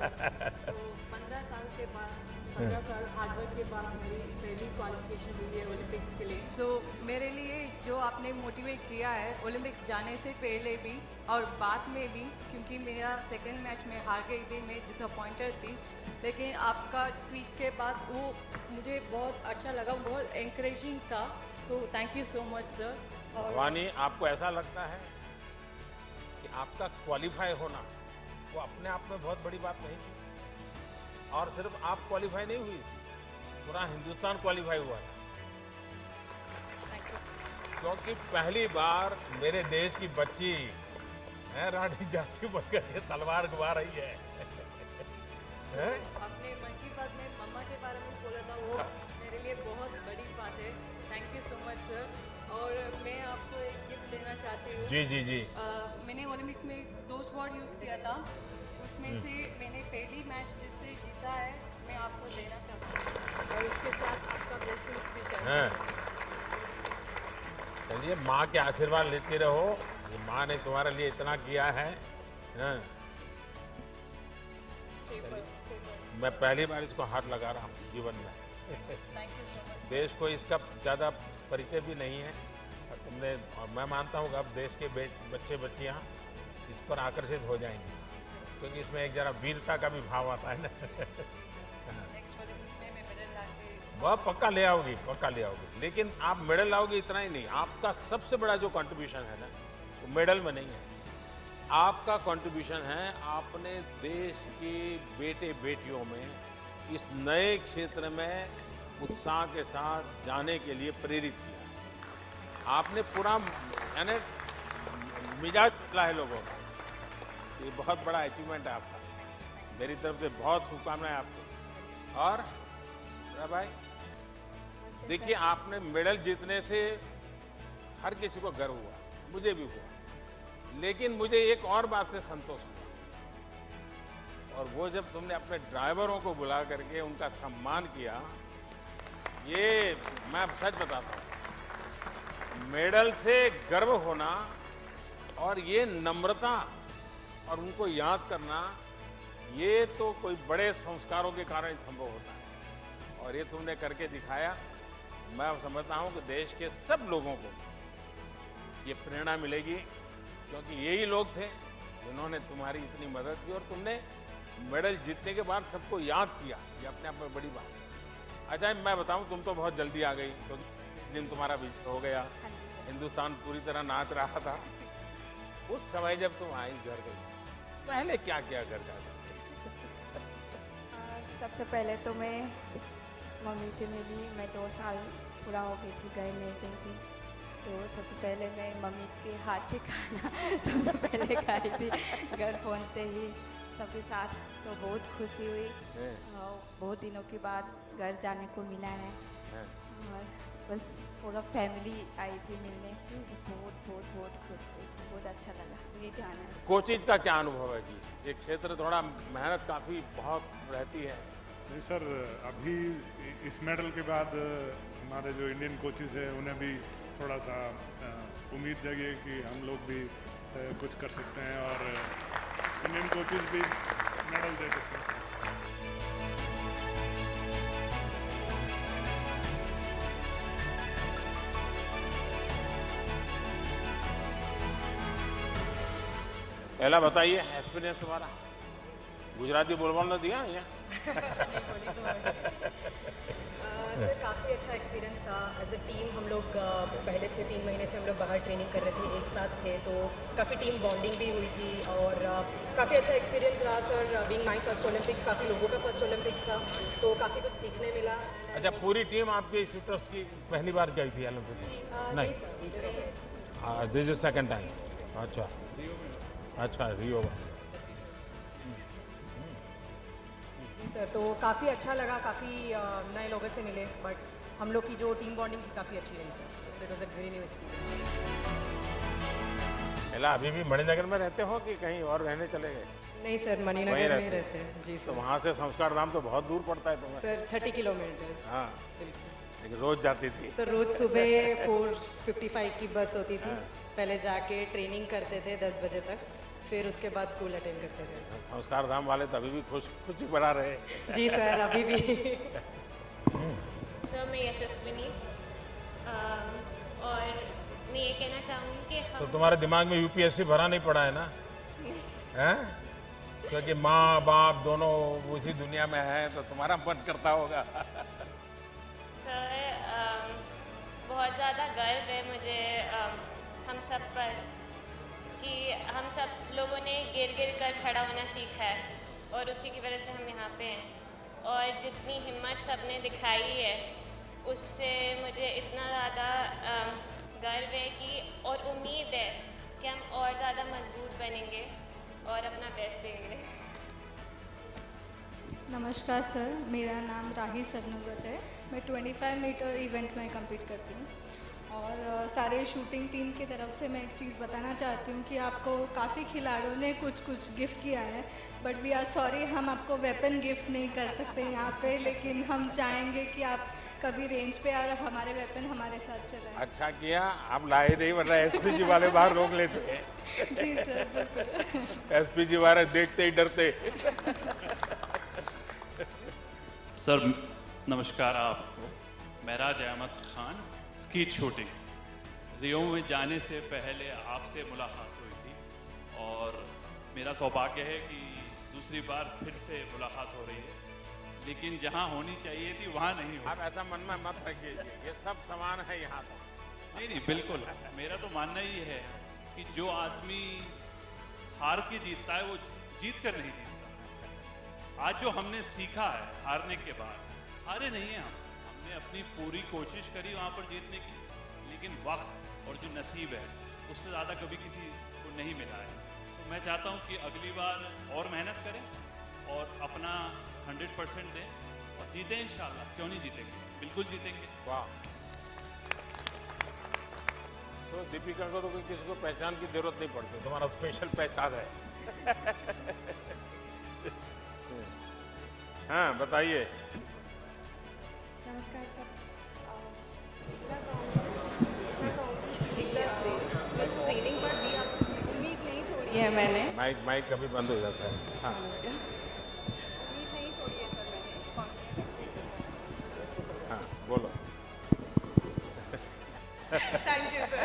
15 साल के बाद 15 साल हार्डवर्क के बाद मेरी पहली क्वालिफिकेशन हुई है ओलंपिक्स के लिए। तो मेरे लिए जो आपने मोटिवेट किया है ओलंपिक्स जाने से पहले भी और बाद में भी, क्योंकि मेरा सेकंड मैच में हार गई थी, मैं डिसअपॉइंटेड थी, लेकिन आपका ट्वीट के बाद वो मुझे बहुत अच्छा लगा, बहुत एनकरेजिंग था। तो thank you so much sir. Bhavani, आपको ऐसा लगता है कि आपका क्वालिफाई होना वो अपने आप में बहुत बड़ी बात नहीं थी? और सिर्फ आप क्वालिफाई नहीं हुई, पूरा हिंदुस्तान क्वालिफाई हुआ था, क्योंकि पहली बार मेरे देश की बच्ची है रानी झांसी बनकर के तलवार घुमा रही है। आपने मन की बात में मम्मा के बारे में बोला था, वो मेरे लिए बहुत बड़ी बात है। Thank you so much sir. और मैं आपको एक गिफ्ट देना चाहती हूँ। जी जी जी। मैंने ओलंपिक्स में 2 स्वॉर्ड यूज़ किया था, उसमें से मैंने पहली मैच जिससे जीता है मैं आपको देना चाहती हूँ और उसके साथ आपका ब्लेसिंग्स भी चाहिए। चलिए, माँ के आशीर्वाद लेते रहो, माँ ने तुम्हारे लिए इतना किया है। मैं पहली बार इसको हाथ लगा रहा हूँ जीवन में। देश को इसका ज़्यादा परिचय भी नहीं है और मैं मानता हूँ कि अब देश के बच्चे बच्चियाँ इस पर आकर्षित हो जाएंगे, क्योंकि इसमें एक जरा वीरता का भी भाव आता है ना। वह पक्का ले आओगी, पक्का ले आओगी, लेकिन आप मेडल लाओगे इतना ही नहीं, आपका सबसे बड़ा जो कंट्रीब्यूशन है ना वो मेडल में नहीं है, आपका कंट्रीब्यूशन है आपने देश के बेटे बेटियों में इस नए क्षेत्र में उत्साह के साथ जाने के लिए प्रेरित किया। आपने पूरा यानी मिजाज चला है लोगों का, ये बहुत बड़ा अचीवमेंट है आपका। मेरी तरफ से बहुत शुभकामनाएं आपको। और भाई देखिए, आपने मेडल जीतने से हर किसी को गर्व हुआ, मुझे भी हुआ, लेकिन मुझे एक और बात से संतोष हुआ, और वो जब तुमने अपने ड्राइवरों को बुला करके उनका सम्मान किया। ये मैं सच बताता हूँ, मेडल से गर्व होना और ये नम्रता और उनको याद करना, ये तो कोई बड़े संस्कारों के कारण संभव होता है और ये तुमने करके दिखाया। मैं समझता हूँ कि देश के सब लोगों को ये प्रेरणा मिलेगी, क्योंकि यही लोग थे जिन्होंने तुम्हारी इतनी मदद की और तुमने मेडल जीतने के बाद सबको याद किया। ये अपने आप में बड़ी बात है। अच्छा, मैं बताऊं, तुम तो बहुत जल्दी आ गई, क्योंकि दिन तुम्हारा विजय हो गया, हिंदुस्तान पूरी तरह नाच रहा था। उस समय जब तुम आई घर गई, पहले क्या किया घर जाकर? सबसे पहले तो मैं मम्मी से मिली। मैं 2 साल पूरा हो गई थी, घर नहीं गई थी, तो सबसे पहले मैं मम्मी के हाथ से खाना सबसे पहले खाई थी घर पहुँचते ही सबके साथ। तो बहुत खुशी हुई और बहुत दिनों के बाद घर जाने को मिला है और बस पूरा फैमिली आई थी मिलने, तो बहुत बहुत बहुत खुश हुई थी, बहुत अच्छा लगा ये जाना है। कोचीज का क्या अनुभव है जी? ये क्षेत्र थोड़ा मेहनत काफ़ी बहुत रहती है। नहीं सर, अभी इस मेडल के बाद हमारे जो इंडियन कोचेज हैं उन्हें भी थोड़ा सा उम्मीद जगी है कि हम लोग भी कुछ कर सकते हैं और इंडियन कोचेज भी मेडल दे सकते हैं। पहला बताइए एक्सपीरियंस तुम्हारा। गुजराती बोलने दिया या? सर काफ़ी अच्छा एक्सपीरियंस था। एज अ टीम हम लोग पहले से 3 महीने से हम लोग बाहर ट्रेनिंग कर रहे थे, एक साथ थे, तो काफ़ी टीम बॉन्डिंग भी हुई थी और काफ़ी अच्छा एक्सपीरियंस रहा sir. Being my first Olympics, काफ़ी लोगों का फर्स्ट ओलंपिक्स था, तो काफ़ी कुछ सीखने मिला। अच्छा, पूरी टीम आपकी शूटर्स की पहली बार गई थी ओलंपिक में? नहीं sir, this is second time. अच्छा, रियो में। जी सर, तो काफ़ी अच्छा लगा, काफ़ी नए लोगों से मिले, बट हम लोग की जो टीम बॉन्डिंग थी काफ़ी अच्छी रही sir. So it was a very new experience. अभी भी मणिनगर में रहते हो कि कहीं और रहने चले गए? नहीं सर, मणिनगर में रहते हैं। जी सर। तो वहाँ से संस्कार धाम तो बहुत दूर पड़ता है तुम्हें? Sir 30 kilometres. हाँ, लेकिन रोज जाती थी? सर रोज सुबह 4:55 की बस होती थी। पहले जाके ट्रेनिंग करते थे 10 बजे तक, फिर उसके बाद स्कूल अटेंड करते थे। संस्कार धाम वाले तो अभी भी खुशी बना रहे। जी सर, अभी भी। सर मैं यशस्विनी, और मैं ये कहना चाहूँगी कि तो तुम्हारे दिमाग में यूपीएससी भरा नहीं पड़ा है ना? हैं? क्योंकि माँ बाप दोनों उसी दुनिया में है, तो तुम्हारा मन करता होगा। सर बहुत ज़्यादा गर्व है मुझे हम सब पर कि हम सब लोगों ने गिर गिर कर खड़ा होना सीखा है और उसी की वजह से हम यहाँ पे हैं। और जितनी हिम्मत सबने दिखाई है उससे मुझे इतना ज़्यादा गर्व है कि और उम्मीद है कि हम और ज़्यादा मजबूत बनेंगे और अपना बेस्ट देंगे। नमस्कार सर, मेरा नाम राही सरनोबत है। मैं 25 मीटर इवेंट में कम्पीट करती हूँ और सारे शूटिंग टीम की तरफ से मैं एक चीज़ बताना चाहती हूँ कि आपको काफ़ी खिलाड़ियों ने कुछ गिफ्ट किया है, बट वी आर सॉरी हम आपको वेपन गिफ्ट नहीं कर सकते यहाँ पे, लेकिन हम चाहेंगे कि आप कभी रेंज पे और हमारे वेपन हमारे साथ चलाएं। अच्छा किया आप लाए नहीं, वरना एसपीजी वाले बाहर रोक लेते हैं। जी सर, बिल्कुल। एसपीजी वाले देखते ही डरते। सर नमस्कार आपको। महराज अहमद खान, स्कीट शूटिंग। रियो में जाने से पहले आपसे मुलाकात हुई थी और मेरा सौभाग्य है कि दूसरी बार फिर से मुलाकात हो रही है, लेकिन जहां होनी चाहिए थी वहां नहीं हुई। आप ऐसा मन में मत रखिए, ये सब समान है यहाँ पर। नहीं बिल्कुल, मेरा तो मानना ही है कि जो आदमी हार के जीतता है वो जीत कर नहीं जीतता। आज जो हमने सीखा है हारने के बाद, हारे नहीं है हमने अपनी पूरी कोशिश करी वहाँ पर जीतने की, लेकिन वक्त और जो नसीब है उससे ज़्यादा कभी किसी को नहीं मिला है। तो मैं चाहता हूँ कि अगली बार और मेहनत करें और अपना 100% दें और जीतें इंशाल्लाह। क्यों नहीं जीतेंगे, बिल्कुल जीतेंगे। वाह। तो दीपिका को तो कोई किसी को पहचान की जरूरत नहीं पड़ती, तुम्हारा स्पेशल पहचान है। हाँ बताइए। नमस्कार सर, मैं कहूँगी है मैंने। माइक कभी बंद हो जाता है। हाँ उम्मीद नहीं छोड़ी है सर मैंने। हाँ बोलो। Thank you sir.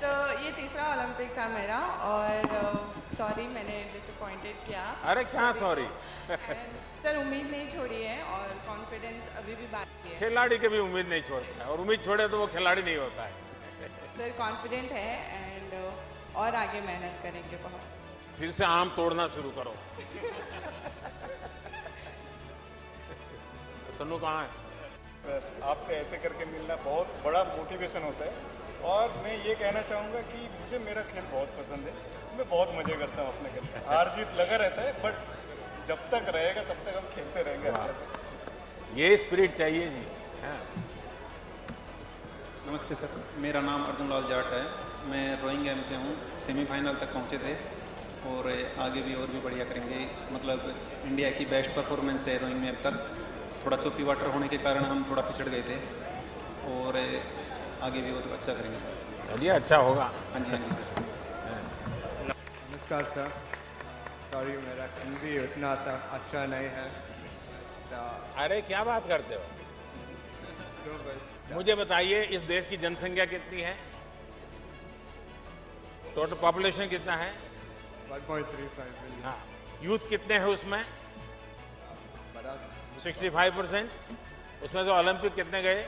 सो ये तीसरा ओलंपिक था मेरा और सॉरी मैंने डिसअपॉइंटेड किया। अरे क्या सॉरी। सर उम्मीद नहीं छोड़ी है और कॉन्फिडेंस अभी भी बाकी है। खिलाड़ी कभी उम्मीद नहीं छोड़ता है और उम्मीद छोड़े तो वो खिलाड़ी नहीं होता है। सर कॉन्फिडेंट है एंड और आगे मेहनत करेंगे बहुत। फिर से आम तोड़ना शुरू करो। तनु कहाँ है? आपसे ऐसे करके मिलना बहुत बड़ा मोटिवेशन होता है और मैं ये कहना चाहूँगा कि मुझे मेरा खेल बहुत पसंद है। मैं बहुत मज़े करता हूँ अपने खेल में। हार जीत लगा रहता है बट जब तक रहेगा तब तक हम खेलते रहेंगे अच्छे से। ये स्पिरिट चाहिए जी। हाँ। नमस्ते सर, मेरा नाम अर्जुन लाल जाट है। मैं रोइंग गेम से हूँ। सेमीफाइनल तक पहुँचे थे और आगे भी और भी बढ़िया करेंगे। मतलब इंडिया की बेस्ट परफॉर्मेंस है रोइंग में अब तक। थोड़ा चोपी वाटर होने के कारण हम थोड़ा पिछड़ गए थे और आगे भी और अच्छा करेंगे सर। चलिए अच्छा होगा। हाँ जी हाँ जी सर। नमस्कार सर, सॉरी मेरा हिंदी उतना अच्छा नहीं है। अरे क्या बात करते हो? मुझे बताइए इस देश की जनसंख्या कितनी है? टोटल पॉपुलेशन कितना है? 1.35 मिलियन। हाँ, यूथ कितने हैं उसमें? 65%। उसमें से ओलंपिक कितने गए?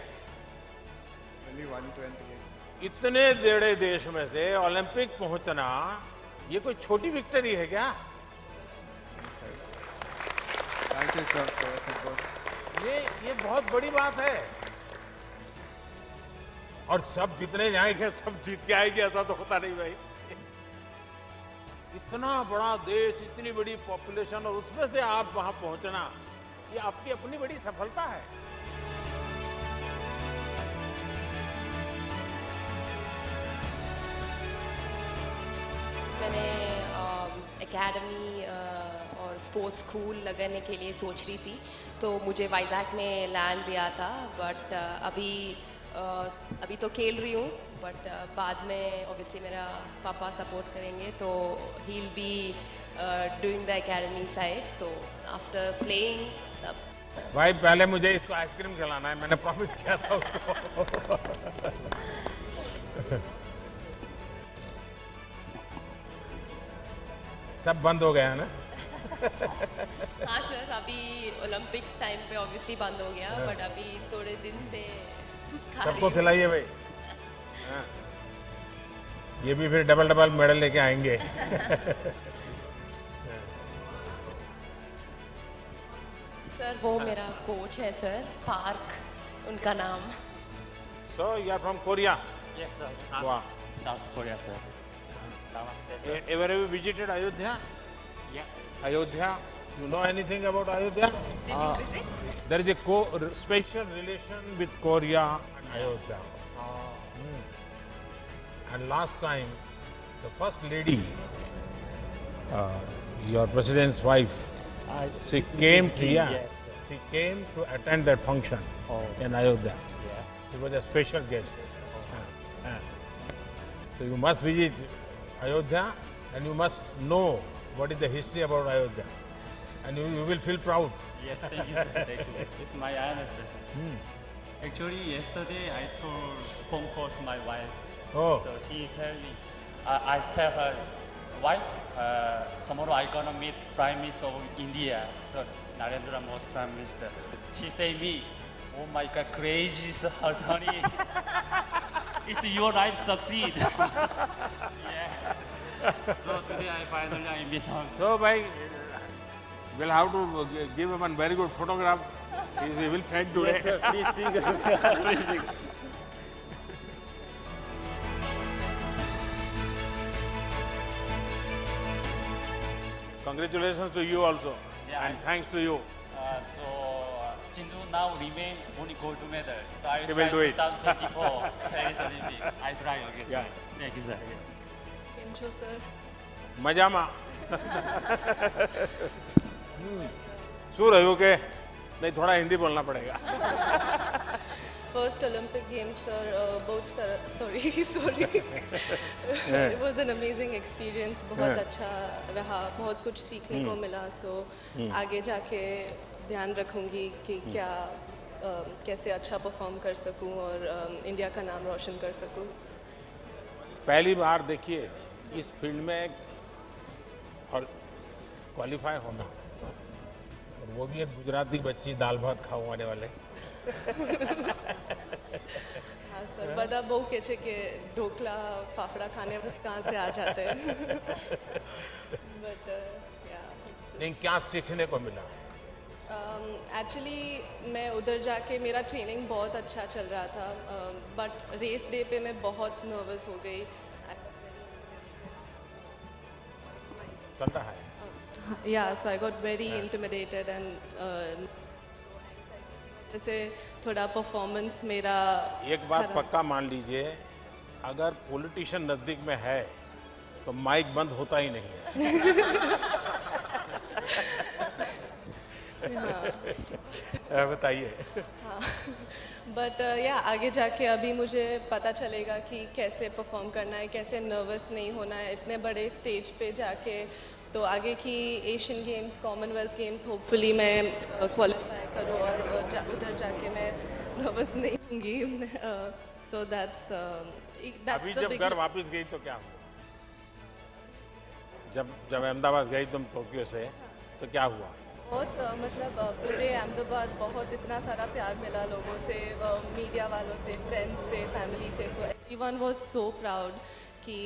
128। इतने बड़े देश में से ओलंपिक पहुंचना ये कोई छोटी विक्ट्री है क्या? Thank you sir for your support. ये बहुत बड़ी बात है और सब जितने जाएंगे सब जीत के आएंगे ऐसा तो होता नहीं भाई। इतना बड़ा देश, इतनी बड़ी पॉपुलेशन और उसमें से आप वहां पहुंचना ये आपकी अपनी बड़ी सफलता है। मैंने एकेडमी और स्पोर्ट्स स्कूल लगाने के लिए सोच रही थी तो मुझे वाइजैक में लैंड दिया था बट अभी तो खेल रही हूँ बट बाद में ऑब्वियसली मेरा पापा सपोर्ट करेंगे तो he will be doing the academy side. तो आफ्टर प्लेइंग भाई पहले मुझे इसको आइसक्रीम खिलाना है, मैंने प्रॉमिस किया था उसको। सब बंद हो गया ना? हाँ सर, अभी ओलंपिक्स टाइम पे ऑब्वियसली बंद हो गया बट अभी थोड़े दिन से सबको खिलाइए भाई। हाँ। ये भी फिर डबल डबल मेडल लेके आएंगे। सर वो मेरा कोच है सर, पार्क उनका नाम। So you are from Korea? Yes sir. Wow. South Korea sir. Namaste sir. Ever have you visited Ayodhya? Yeah. Ayodhya. You know anything about Ayodhya? Did you visit? There is a special relation with Korea and Ayodhya. And last time, the first lady, your president's wife, she came to she came to attend that function in Ayodhya. Yeah. She was a special guest. So you must visit Ayodhya and you must know what is the history about Ayodhya. And you will feel proud. Yes, thank you sir. Thank you. It's my honor sir. Actually, yesterday I told phone calls my wife. Oh. So she tell me, I tell her, wife, tomorrow I gonna meet Prime Minister of India. So Narendra Modi Prime Minister. She say me, oh my God, crazy honey. It's your life succeed. Yes. So today I meet her. So by we'll have to give him a very good photograph. He will send today. Yes, sir. Please sing. Please sing. Congratulations to you also, and thanks to you. So Sindhu now remain only gold medal. So I She try will do it. 2024 Paris Olympic. I try again. Yeah. Thank you, sir. કેમ છો સર? મજામાં. શું રહ્યું કે नहीं थोड़ा हिंदी बोलना पड़ेगा. first Olympic Games, sir, sorry. It was an amazing experience. बहुत अच्छा रहा, बहुत कुछ सीखने को मिला. So आगे जाके ध्यान रखूँगी कि क्या कैसे अच्छा परफॉर्म कर सकूँ और इंडिया का नाम रोशन कर सकूँ. पहली बार देखिए इस फील्ड में और क्वालिफाई होना, और वो भी एक गुजराती बच्ची दाल भात खाने वाले. हाँ सर, बड़ा बहु कहे कि ढोकला फाफड़ा खाने कहाँ से आ जाते हैं. बट नहीं, क्या सीखने को मिला? एक्चुअली मैं उधर जाके मेरा ट्रेनिंग बहुत अच्छा चल रहा था, बट रेस डे पे मैं बहुत नर्वस हो गई. चल रहा है. Yeah, so I got very intimidated and जैसे थोड़ा परफॉर्मेंस मेरा. एक बात पक्का मान लीजिए, अगर पॉलिटिशियन नज़दीक में है तो माइक बंद होता ही नहीं है. बताइए. हाँ, बट या आगे जाके अभी मुझे पता चलेगा कि कैसे परफॉर्म करना है, कैसे नर्वस नहीं होना है इतने बड़े स्टेज पे जाके. तो आगे की Asian games, Commonwealth games hopefully मैं क्वालिफाई करूँ और उधर जाके मैं नर्वस नहीं होंगी. सो दैट्स अभी जब घर वापस गई तो क्या हुआ? जब अहमदाबाद गई तुम टोक्यो से, तो क्या हुआ? बहुत मतलब पूरे अहमदाबाद बहुत इतना सारा प्यार मिला लोगों से, मीडिया वालों से, फ्रेंड्स से, फैमिली से. So everyone was so proud कि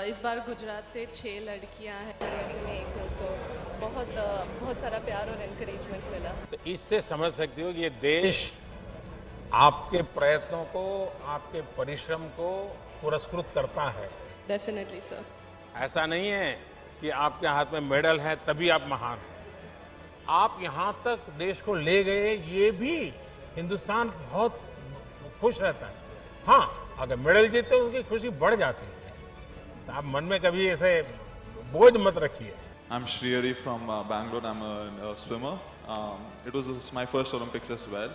इस बार गुजरात से 6 लड़कियां हैं, में एक 200. बहुत सारा प्यार और एनकरेजमेंट मिला. तो इससे समझ सकते हो कि ये देश आपके प्रयत्नों को, आपके परिश्रम को पुरस्कृत करता है. Definitely sir. ऐसा नहीं है कि आपके हाथ में मेडल है तभी आप महान हैं. आप यहाँ तक देश को ले गए, ये भी हिंदुस्तान बहुत खुश रहता है. हाँ, अगर मेडल जीते उनकी खुशी बढ़ जाती है. तो आप मन में कभी ऐसे बोझ मत रखिए. I'm Shriyari from Bangalore. I'm a swimmer. It was my first Olympics as well,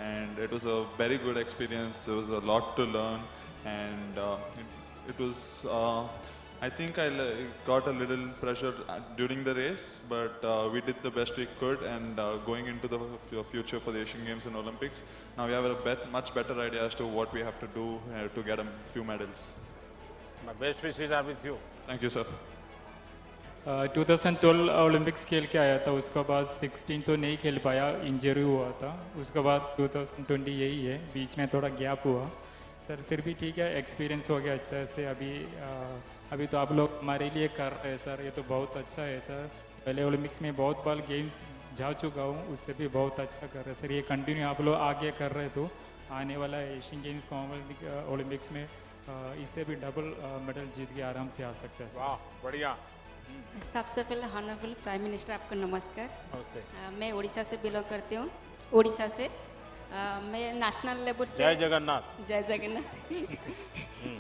and it was a very good experience. There was a lot to learn, and it was. I think I got a little pressure during the race, but we did the best we could, and going into the future for the Asian Games and Olympics, now we have a much better idea as to what we have to do to get a few medals. My best wishes are with you. Thank you, sir. 2012 Olympics खेल के आया था, उसके बाद 16 तो नहीं खेल पाया, इंजरी हुआ था. उसके बाद 2020 यही है, बीच में थोड़ा गैप हुआ. सर फिर भी ठीक है, एक्सपीरियंस हो गया अच्छा से. अभी तो आप लोग हमारे लिए कर रहे हैं सर, ये तो बहुत अच्छा है सर. पहले ओलंपिक्स में बहुत बार गेम्स जा चुका हूँ, उससे भी बहुत अच्छा कर रहे हैं सर. ये कंटिन्यू आप लोग आगे कर रहे तो आने वाला एशियन गेम्स, कॉमनवेल्थ ओलंपिक्स में इससे भी डबल मेडल जीत के आराम से आ सकते हैं. वाह, बढ़िया. सबसे पहले ऑनरेबल प्राइम मिनिस्टर आपको नमस्कार. नमस्ते. मैं उड़ीसा से बिलोंग करती हूँ. उड़ीसा से मैं नेशनल लेवल से. जय जगन्नाथ. जय जगन्नाथ.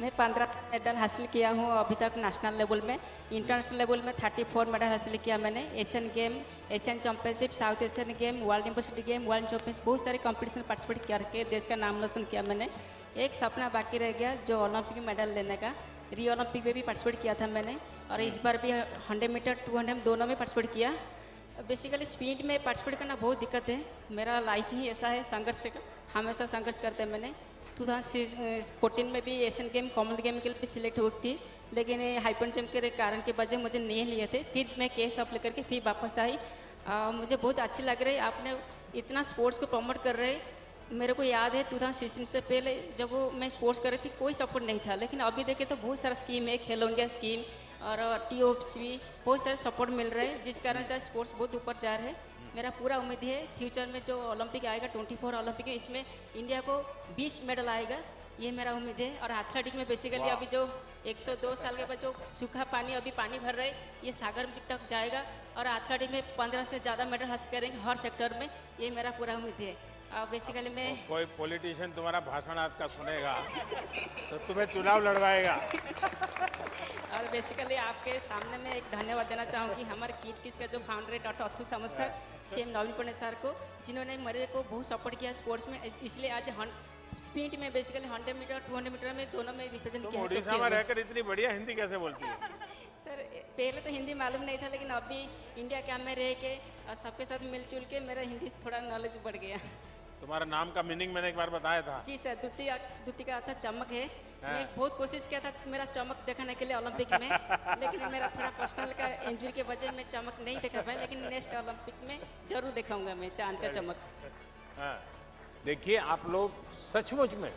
मैं 15 मेडल हासिल किया हूँ अभी तक नेशनल लेवल में. इंटरनेशनल लेवल में 34 मेडल हासिल किया मैंने. Asian game, Asian championship, south Asian game, world university game, world championship, बहुत सारे कंपटीशन पार्टिसिपेट करके देश का नाम रोशन किया मैंने. एक सपना बाकी रह गया जो ओलंपिक मेडल लेने का. रियो ओलंपिक में भी पार्टिसिपेट किया था मैंने, और इस बार भी 100 मीटर 200 दोनों में पार्टिसिपेट किया. बेसिकली स्पीड में पार्टिसिपेट करना बहुत दिक्कत है. मेरा लाइफ ही ऐसा है, संघर्ष का हमेशा संघर्ष करते हैं. मैंने 2014 में भी एशियन गेम, कॉमनवेल्थ गेम के लिए भी सिलेक्ट हुई थी, लेकिन हाइपर जंप के कारण की वजह मुझे नहीं लिए थे. फिर मैं केस अप्लाई करके फिर वापस आई. मुझे बहुत अच्छी लग रही है, आपने इतना स्पोर्ट्स को प्रमोट कर रहे. मेरे को याद है 2016 से पहले जब मैं स्पोर्ट्स कर रही थी कोई सपोर्ट नहीं था, लेकिन अभी देखे तो बहुत सारा स्कीम है, खेलो इंडिया स्कीम और TOPS भी बहुत सारे सपोर्ट मिल रहे हैं, जिस कारण से स्पोर्ट्स बहुत ऊपर जा रहे हैं. मेरा पूरा उम्मीद है फ्यूचर में जो ओलंपिक आएगा 24 ओलंपिक में, इसमें इंडिया को 20 मेडल आएगा, ये मेरा उम्मीद है. और एथलेटिक में बेसिकली अभी जो 102 साल के बाद जो सूखा पानी अभी पानी भर रहे ये सागर तक जाएगा, और एथलेटिक में 15 से ज़्यादा मेडल हासिल करेंगे हर सेक्टर में, ये मेरा पूरा उम्मीद है. बेसिकली मैं कोई पॉलिटिशियन तुम्हारा भाषण आज का सुनेगा तो तुम्हें चुनाव लड़वाएगा. और बेसिकली आपके सामने मैं एक धन्यवाद देना चाहूँगी हमारे किट किस का जो फाउंडर है डॉक्टर अथु समस्या, CM नवीन पटनायक सर को, जिन्होंने मेरे को बहुत सपोर्ट किया स्पोर्ट्स में. इसलिए आज स्पीड में बेसिकली 100 मीटर 200 मीटर में दोनों में रिप्रेजेंट तुम किया है। उड़ीसा में रहकर इतनी बढ़िया हिंदी कैसे बोलती हो? सर पहले तो हिंदी मालूम नहीं था, लेकिन अभी इंडिया कैंप में रह के और सबके साथ मिलजुल के मेरा हिंदी थोड़ा नॉलेज बढ़ गया। तुम्हारा नाम का मीनिंग मैंने एक बार बताया था। जी सर, द्युति का अर्थ चमक है। हाँ। मैं बहुत कोशिश किया था मेरा चमक दिखाने के लिए ओलंपिक में, लेकिन मेरा थोड़ा पर्सनल का इंजरी के वजह में चमक नहीं दिखा पाया, लेकिन नेक्स्ट ओलंपिक में जरूर दिखाऊंगा मैं चांद का चमक। हाँ। देखिए आप लोग सचमुच में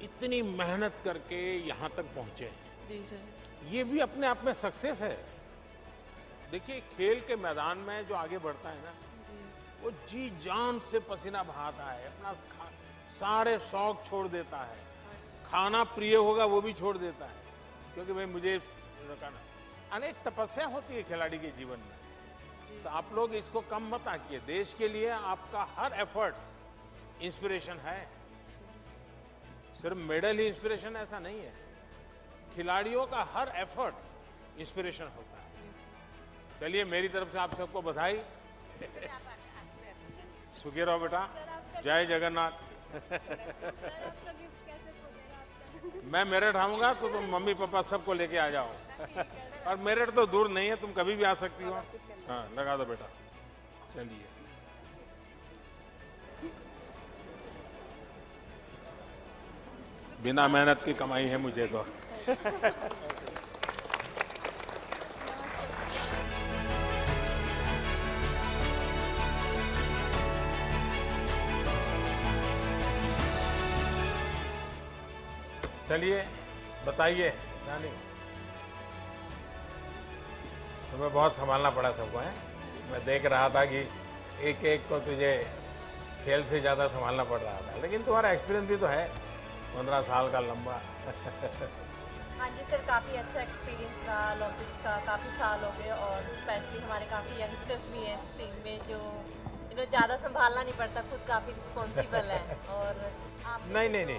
इतनी मेहनत करके यहाँ तक पहुँचे हैं, जी सर। ये भी अपने आप में सक्सेस है। देखिए खेल के मैदान में जो आगे बढ़ता है ना, वो जी जान से पसीना बहाता है, अपना सारे शौक छोड़ देता है, खाना प्रिय होगा वो भी छोड़ देता है, क्योंकि भाई मुझे अनेक तपस्या होती है खिलाड़ी के जीवन में। तो आप लोग इसको कम मत आकिए, देश के लिए आपका हर एफर्ट इंस्पिरेशन है। सिर्फ मेडल ही इंस्पिरेशन ऐसा नहीं है, खिलाड़ियों का हर एफर्ट इंस्पिरेशन होता है। चलिए मेरी तरफ से आप सबको बधाई। सुखी रहो बेटा, जय जगन्नाथ। मैं मेरठ आऊंगा तो तुम मम्मी पापा सबको लेके आ जाओ। और मेरठ तो दूर नहीं है, तुम कभी भी आ सकती हो। हाँ लगा दो बेटा। चलिए बिना मेहनत की कमाई है मुझे तो। चलिए बताइए रानी, तुम्हें बहुत संभालना पड़ा सबको है। मैं देख रहा था कि एक एक को तुझे खेल से ज़्यादा संभालना पड़ रहा था, लेकिन तुम्हारा एक्सपीरियंस भी तो है 15 साल का लंबा। हाँ जी सर, काफ़ी अच्छा एक्सपीरियंस रहा ओलंपिक्स का। काफ़ी साल हो गए और स्पेशली हमारे काफ़ी यंगस्टर्स भी हैं इस टीम में जो ज़्यादा संभालना नहीं पड़ता, खुद काफ़ी रिस्पॉन्सिबल है। और आप नहीं,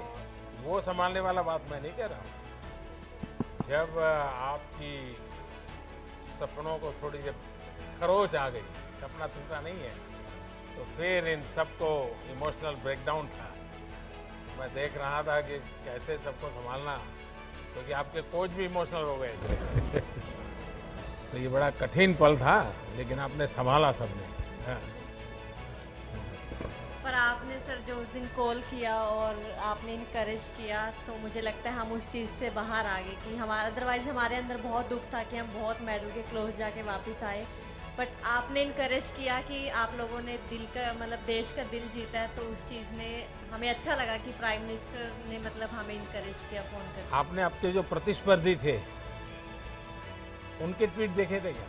वो संभालने वाला बात मैं नहीं कह रहा हूँ। जब आपकी सपनों को थोड़ी सी खरोच आ गई, सपना टूटा नहीं है, तो फिर इन सबको इमोशनल ब्रेकडाउन था। मैं देख रहा था कि कैसे सबको संभालना, क्योंकि आपके कोच भी इमोशनल हो गए थे। तो ये बड़ा कठिन पल था, लेकिन आपने संभाला सबने। हाँ। पर आपने सर जो उस दिन कॉल किया और आपने इनकरेज किया, तो मुझे लगता है हम उस चीज़ से बाहर आ गए कि हमारा अदरवाइज़ हमारे अंदर बहुत दुख था कि हम बहुत मेडल के क्लोज जाके वापस आए। बट आपने इनकरेज किया कि आप लोगों ने दिल का मतलब देश का दिल जीता है, तो उस चीज़ ने हमें अच्छा लगा कि प्राइम मिनिस्टर ने मतलब हमें इनकरेज किया फ़ोन करके। आपने आपके जो प्रतिस्पर्धी थे उनके ट्वीट देखे थे क्या?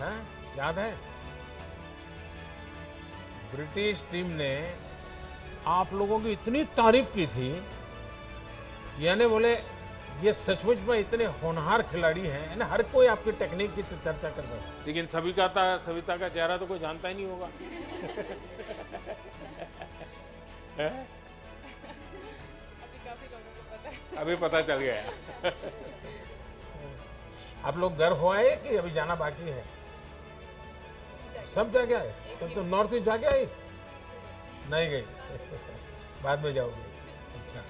हाँ याद है? ब्रिटिश टीम ने आप लोगों की इतनी तारीफ की थी, यानी बोले ये सचमुच में इतने होनहार खिलाड़ी हैं ना। हर कोई आपकी टेक्निक की चर्चा कर रहा है, लेकिन सविता का चेहरा तो कोई जानता ही नहीं होगा। अभी पता चल गया। आप लोग घर हो आए कि अभी जाना बाकी है? सब जाके आए? तो नॉर्थ ईस्ट जाके आई? नहीं गई? बाद में जाओगे? अच्छा,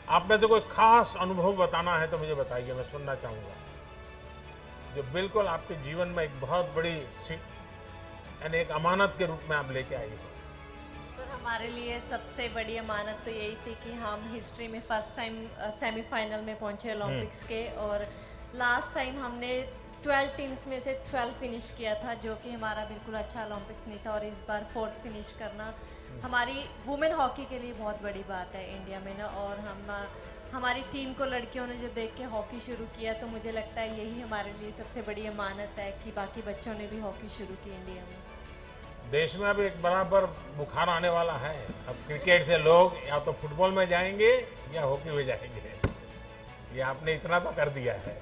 आप में से कोई खास अनुभव बताना है तो मुझे बताइए, मैं सुनना चाहूँगा, जो बिल्कुल आपके जीवन में एक बहुत बड़ी यानी एक अमानत के रूप में आप लेके आई हो। सर हमारे लिए सबसे बड़ी अमानत तो यही थी कि हम हिस्ट्री में फर्स्ट टाइम सेमीफाइनल में पहुंचे ओलंपिक्स के, और लास्ट टाइम हमने 12 टीम्स में से 12 फिनिश किया था, जो कि हमारा बिल्कुल अच्छा ओलंपिक्स नहीं था। और इस बार 4th फिनिश करना हमारी वुमेन हॉकी के लिए बहुत बड़ी बात है इंडिया में ना। और हमारी टीम को लड़कियों ने जो देख के हॉकी शुरू किया, तो मुझे लगता है यही हमारे लिए सबसे बड़ी अमानत है कि बाकी बच्चों ने भी हॉकी शुरू की इंडिया में। देश में अब एक बराबर बुखार आने वाला है। अब क्रिकेट से लोग या तो फुटबॉल में जाएंगे या हॉकी में जाएंगे। ये आपने इतना तो कर दिया है।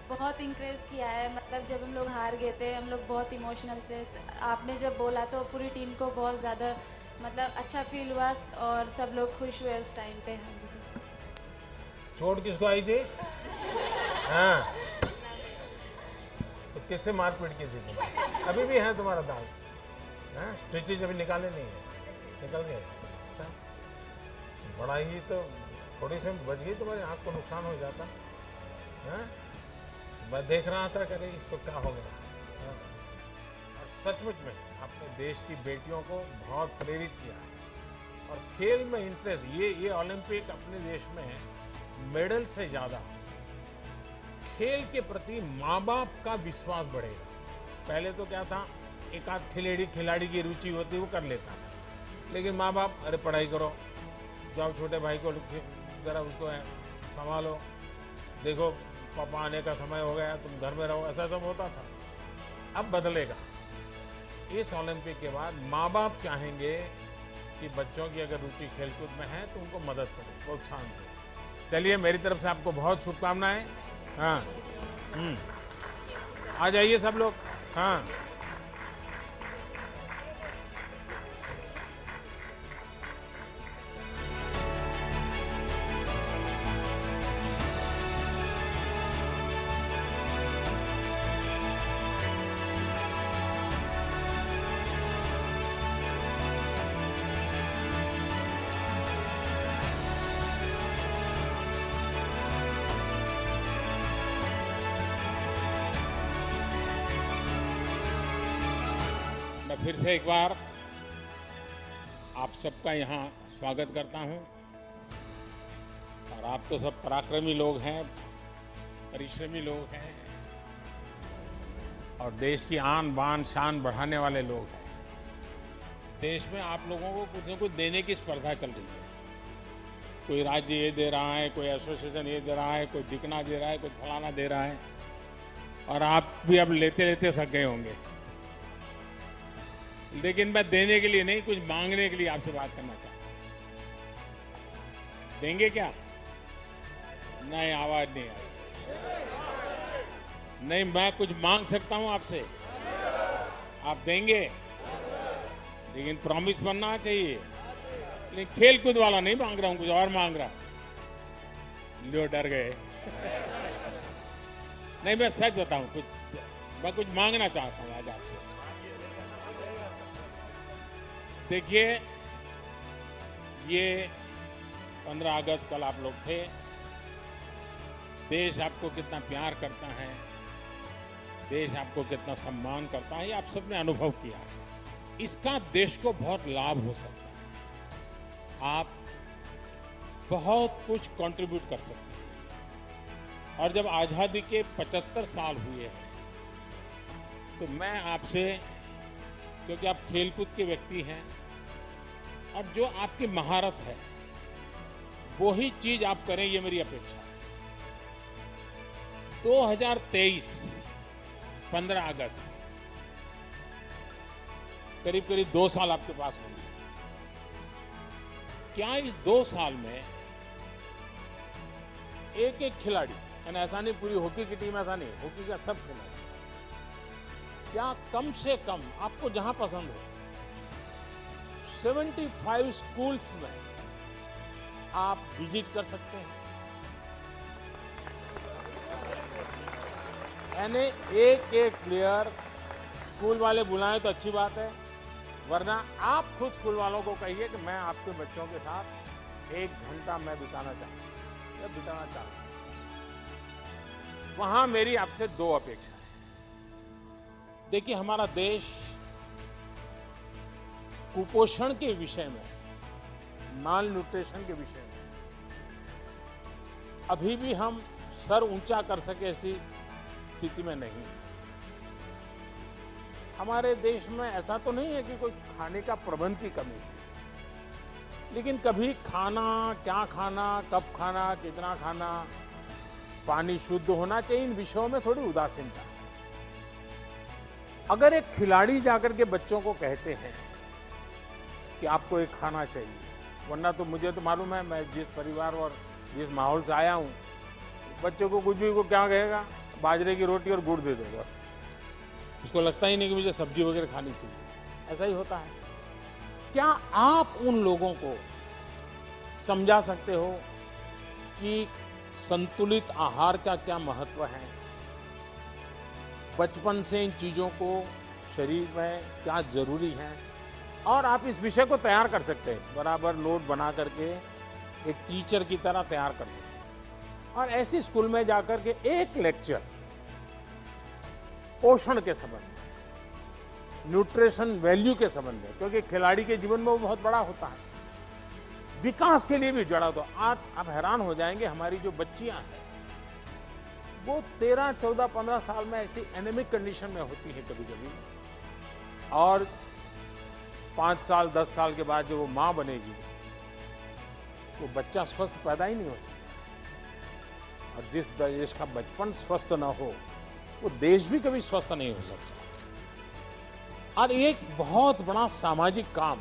बहुत इंकरेज किया है, मतलब जब हम लोग हार गए थे हम लोग बहुत इमोशनल थे। आपने जब बोला तो पूरी टीम को बहुत ज़्यादा मतलब अच्छा फील हुआ और सब लोग खुश हुए उस टाइम पे। हाँ जी सर। चोट किसको आई थी? हाँ, तो किससे मारपीट की थी तुम? अभी भी है तुम्हारा दाग? हाँ, स्टिचेज अभी निकाले नहीं है? निकल गए? बड़ा ही तो थोड़ी सी बच गई तुम्हारी आँख को नुकसान हो जाता है। मैं देख रहा था करे इसको क्या हो गया। हाँ। और सचमुच में अपने देश की बेटियों को बहुत प्रेरित किया है और खेल में इंटरेस्ट ये ओलंपिक अपने देश में मेडल से ज़्यादा खेल के प्रति माँ बाप का विश्वास बढ़ेगा। पहले तो क्या था, एक आध खिलाड़ी की रुचि होती वो कर लेता था, लेकिन माँ बाप अरे पढ़ाई करो, जाओ छोटे भाई को जरा उसको संभालो, देखो पापा आने का समय हो गया तुम घर में रहो, ऐसा सब होता था। अब बदलेगा। इस ओलंपिक के बाद माँ बाप चाहेंगे कि बच्चों की अगर रुचि खेलकूद में है तो उनको मदद करो, प्रोत्साहन करो। चलिए मेरी तरफ से आपको बहुत शुभकामनाएं। हाँ आ जाइए सब लोग। हाँ फिर से एक बार आप सबका यहाँ स्वागत करता हूँ। और आप तो सब पराक्रमी लोग हैं, परिश्रमी लोग हैं और देश की आन बान शान बढ़ाने वाले लोग हैं। देश में आप लोगों को कुछ न कुछ देने की स्पर्धा चल रही है। कोई राज्य ये दे रहा है, कोई एसोसिएशन ये दे रहा है, कोई बिकना दे रहा है, कोई फलाना दे रहा है और आप भी अब लेते लेते थक गए होंगे। लेकिन मैं देने के लिए नहीं, कुछ मांगने के लिए आपसे बात करना चाहता हूं। देंगे क्या? नहीं, आवाज नहीं आई। नहीं, मैं कुछ मांग सकता हूं आपसे, आप देंगे, लेकिन प्रॉमिस बनना चाहिए। लेकिन खेल कूद वाला नहीं मांग रहा हूं, कुछ और मांग रहा हूं। लो डर गए। नहीं, मैं सच बताऊं, मैं कुछ मांगना चाहता हूं आज आपसे। देखिए, ये 15 अगस्त कल आप लोग थे। देश आपको कितना प्यार करता है, देश आपको कितना सम्मान करता है, ये आप सबने अनुभव किया है। इसका देश को बहुत लाभ हो सकता है। आप बहुत कुछ कंट्रीब्यूट कर सकते हैं। और जब आज़ादी के 75 साल हुए हैं तो मैं आपसे, क्योंकि आप खेलकूद के व्यक्ति हैं और जो आपकी महारत है वो ही चीज आप करें, ये मेरी अपेक्षा है। 2023 15 अगस्त करीब करीब 2 साल आपके पास होंगे। क्या इस 2 साल में एक एक खिलाड़ी, यानी ऐसा नहीं पूरी हॉकी की टीम, ऐसा नहीं, हॉकी का सब खिलाड़ी, क्या कम से कम आपको जहां पसंद हो 75 स्कूल्स में आप विजिट कर सकते हैं। यानी एक एक प्लेयर, स्कूल वाले बुलाएं तो अच्छी बात है, वरना आप खुद स्कूल वालों को कहिए कि मैं आपके बच्चों के साथ 1 घंटा मैं बिताना चाहता हूं या बिताना चाहता हूं। वहां मेरी आपसे 2 अपेक्षा है। देखिए, हमारा देश कुपोषण के विषय में, माल न्यूट्रिशन के विषय में अभी भी हम सर ऊंचा कर सके ऐसी स्थिति में नहीं। हमारे देश में ऐसा तो नहीं है कि कोई खाने का प्रबंध की कमी है, लेकिन कभी खाना, क्या खाना, कब खाना, कितना खाना, पानी शुद्ध होना चाहिए, इन विषयों में थोड़ी उदासीनता है। अगर एक खिलाड़ी जाकर के बच्चों को कहते हैं कि आपको एक खाना चाहिए, वरना तो मुझे तो मालूम है, मैं जिस परिवार और जिस माहौल से आया हूं, बच्चों को कुछ भी को क्या कहेगा, बाजरे की रोटी और गुड़ दे दो बस। उसको लगता ही नहीं कि मुझे सब्जी वगैरह खानी चाहिए। ऐसा ही होता है। क्या आप उन लोगों को समझा सकते हो कि संतुलित आहार का क्या महत्व है, बचपन से इन चीजों को शरीर में क्या जरूरी है, और आप इस विषय को तैयार कर सकते हैं, बराबर नोट बना करके एक टीचर की तरह तैयार कर सकते हैं। और ऐसी स्कूल में जाकर के एक लेक्चर पोषण के संबंध में, न्यूट्रिशन वैल्यू के संबंध में, क्योंकि खिलाड़ी के जीवन में वो बहुत बड़ा होता है, विकास के लिए भी जुड़ा। तो आज आप हैरान हो जाएंगे, हमारी जो बच्चियां हैं वो 13, 14, 15 साल में ऐसी एनेमिक कंडीशन में होती है कभी कभी, और 5 साल 10 साल के बाद जो वो माँ बनेगी वो बच्चा स्वस्थ पैदा ही नहीं हो सकता। और जिस देश का बचपन स्वस्थ ना हो वो देश भी कभी स्वस्थ नहीं हो सकता। और एक बहुत बड़ा सामाजिक काम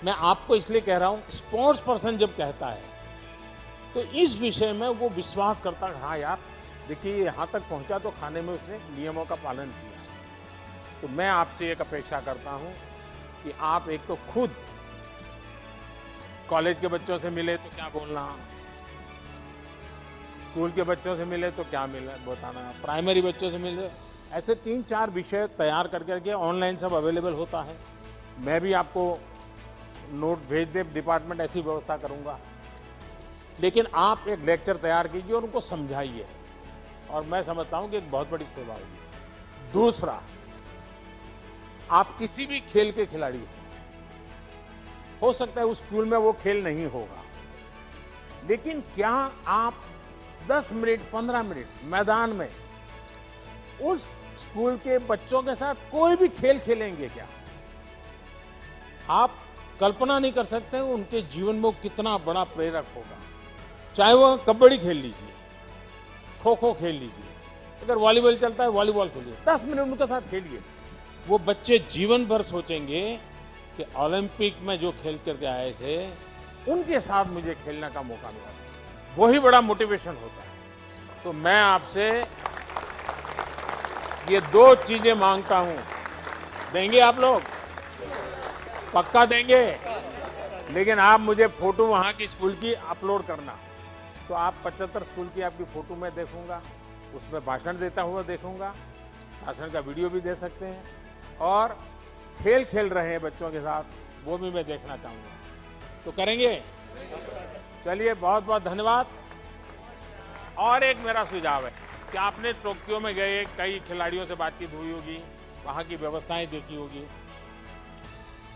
मैं आपको इसलिए कह रहा हूं, स्पोर्ट्स पर्सन जब कहता है तो इस विषय में वो विश्वास करता है, हाँ यार देखिए यहाँ तक पहुंचा तो खाने में उसने नियमों का पालन किया। तो मैं आपसे एक अपेक्षा करता हूं कि आप एक तो खुद कॉलेज के बच्चों से मिले तो क्या बोलना, स्कूल के बच्चों से मिले तो क्या मिले बताना, प्राइमरी बच्चों से मिले, ऐसे 3-4 विषय तैयार करके ऑनलाइन सब अवेलेबल होता है। मैं भी आपको नोट भेज दे, डिपार्टमेंट ऐसी व्यवस्था करूंगा। लेकिन आप एक लेक्चर तैयार कीजिए और उनको समझाइए, और मैं समझता हूं कि एक बहुत बड़ी सेवा होगी। दूसरा, आप किसी भी खेल के खिलाड़ी हो सकता है उस स्कूल में वो खेल नहीं होगा, लेकिन क्या आप 10 मिनट 15 मिनट मैदान में उस स्कूल के बच्चों के साथ कोई भी खेल खेलेंगे क्या? आप कल्पना नहीं कर सकते उनके जीवन में कितना बड़ा प्रेरक होगा। चाहे वो कबड्डी खेल लीजिए, खो खो खेल लीजिए, अगर वॉलीबॉल चलता है वॉलीबॉल खेलिए, 10 मिनट उनके साथ खेलिए। वो बच्चे जीवन भर सोचेंगे कि ओलंपिक में जो खेल करके आए थे उनके साथ मुझे खेलने का मौका मिला। वही बड़ा मोटिवेशन होता है। तो मैं आपसे ये 2 चीजें मांगता हूं, देंगे आप लोग? पक्का देंगे? लेकिन आप मुझे फोटो वहां की स्कूल की अपलोड करना। तो आप 75 स्कूल की आपकी फोटो मैं देखूंगा, उसमें भाषण देता हुआ देखूंगा, भाषण का वीडियो भी दे सकते हैं, और खेल खेल रहे हैं बच्चों के साथ वो भी मैं देखना चाहूंगा। तो करेंगे? चलिए, बहुत बहुत धन्यवाद। और एक मेरा सुझाव है कि आपने टोक्यो में गए, कई खिलाड़ियों से बातचीत हुई होगी, वहाँ की व्यवस्थाएं देखी होगी।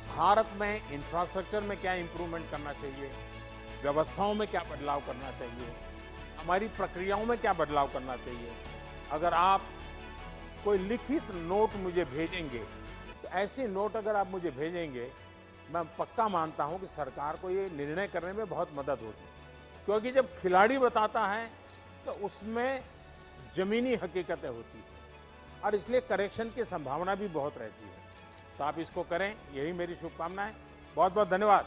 भारत में इंफ्रास्ट्रक्चर में क्या इंप्रूवमेंट करना चाहिए, व्यवस्थाओं में क्या बदलाव करना चाहिए, हमारी प्रक्रियाओं में क्या बदलाव करना चाहिए। अगर आप कोई लिखित नोट मुझे भेजेंगे, तो ऐसी नोट अगर आप मुझे भेजेंगे, मैं पक्का मानता हूं कि सरकार को ये निर्णय करने में बहुत मदद होगी। क्योंकि जब खिलाड़ी बताता है तो उसमें जमीनी हकीकतें होती हैं, और इसलिए करेक्शन की संभावना भी बहुत रहती है। तो आप इसको करें, यही मेरी शुभकामनाएं। बहुत बहुत धन्यवाद।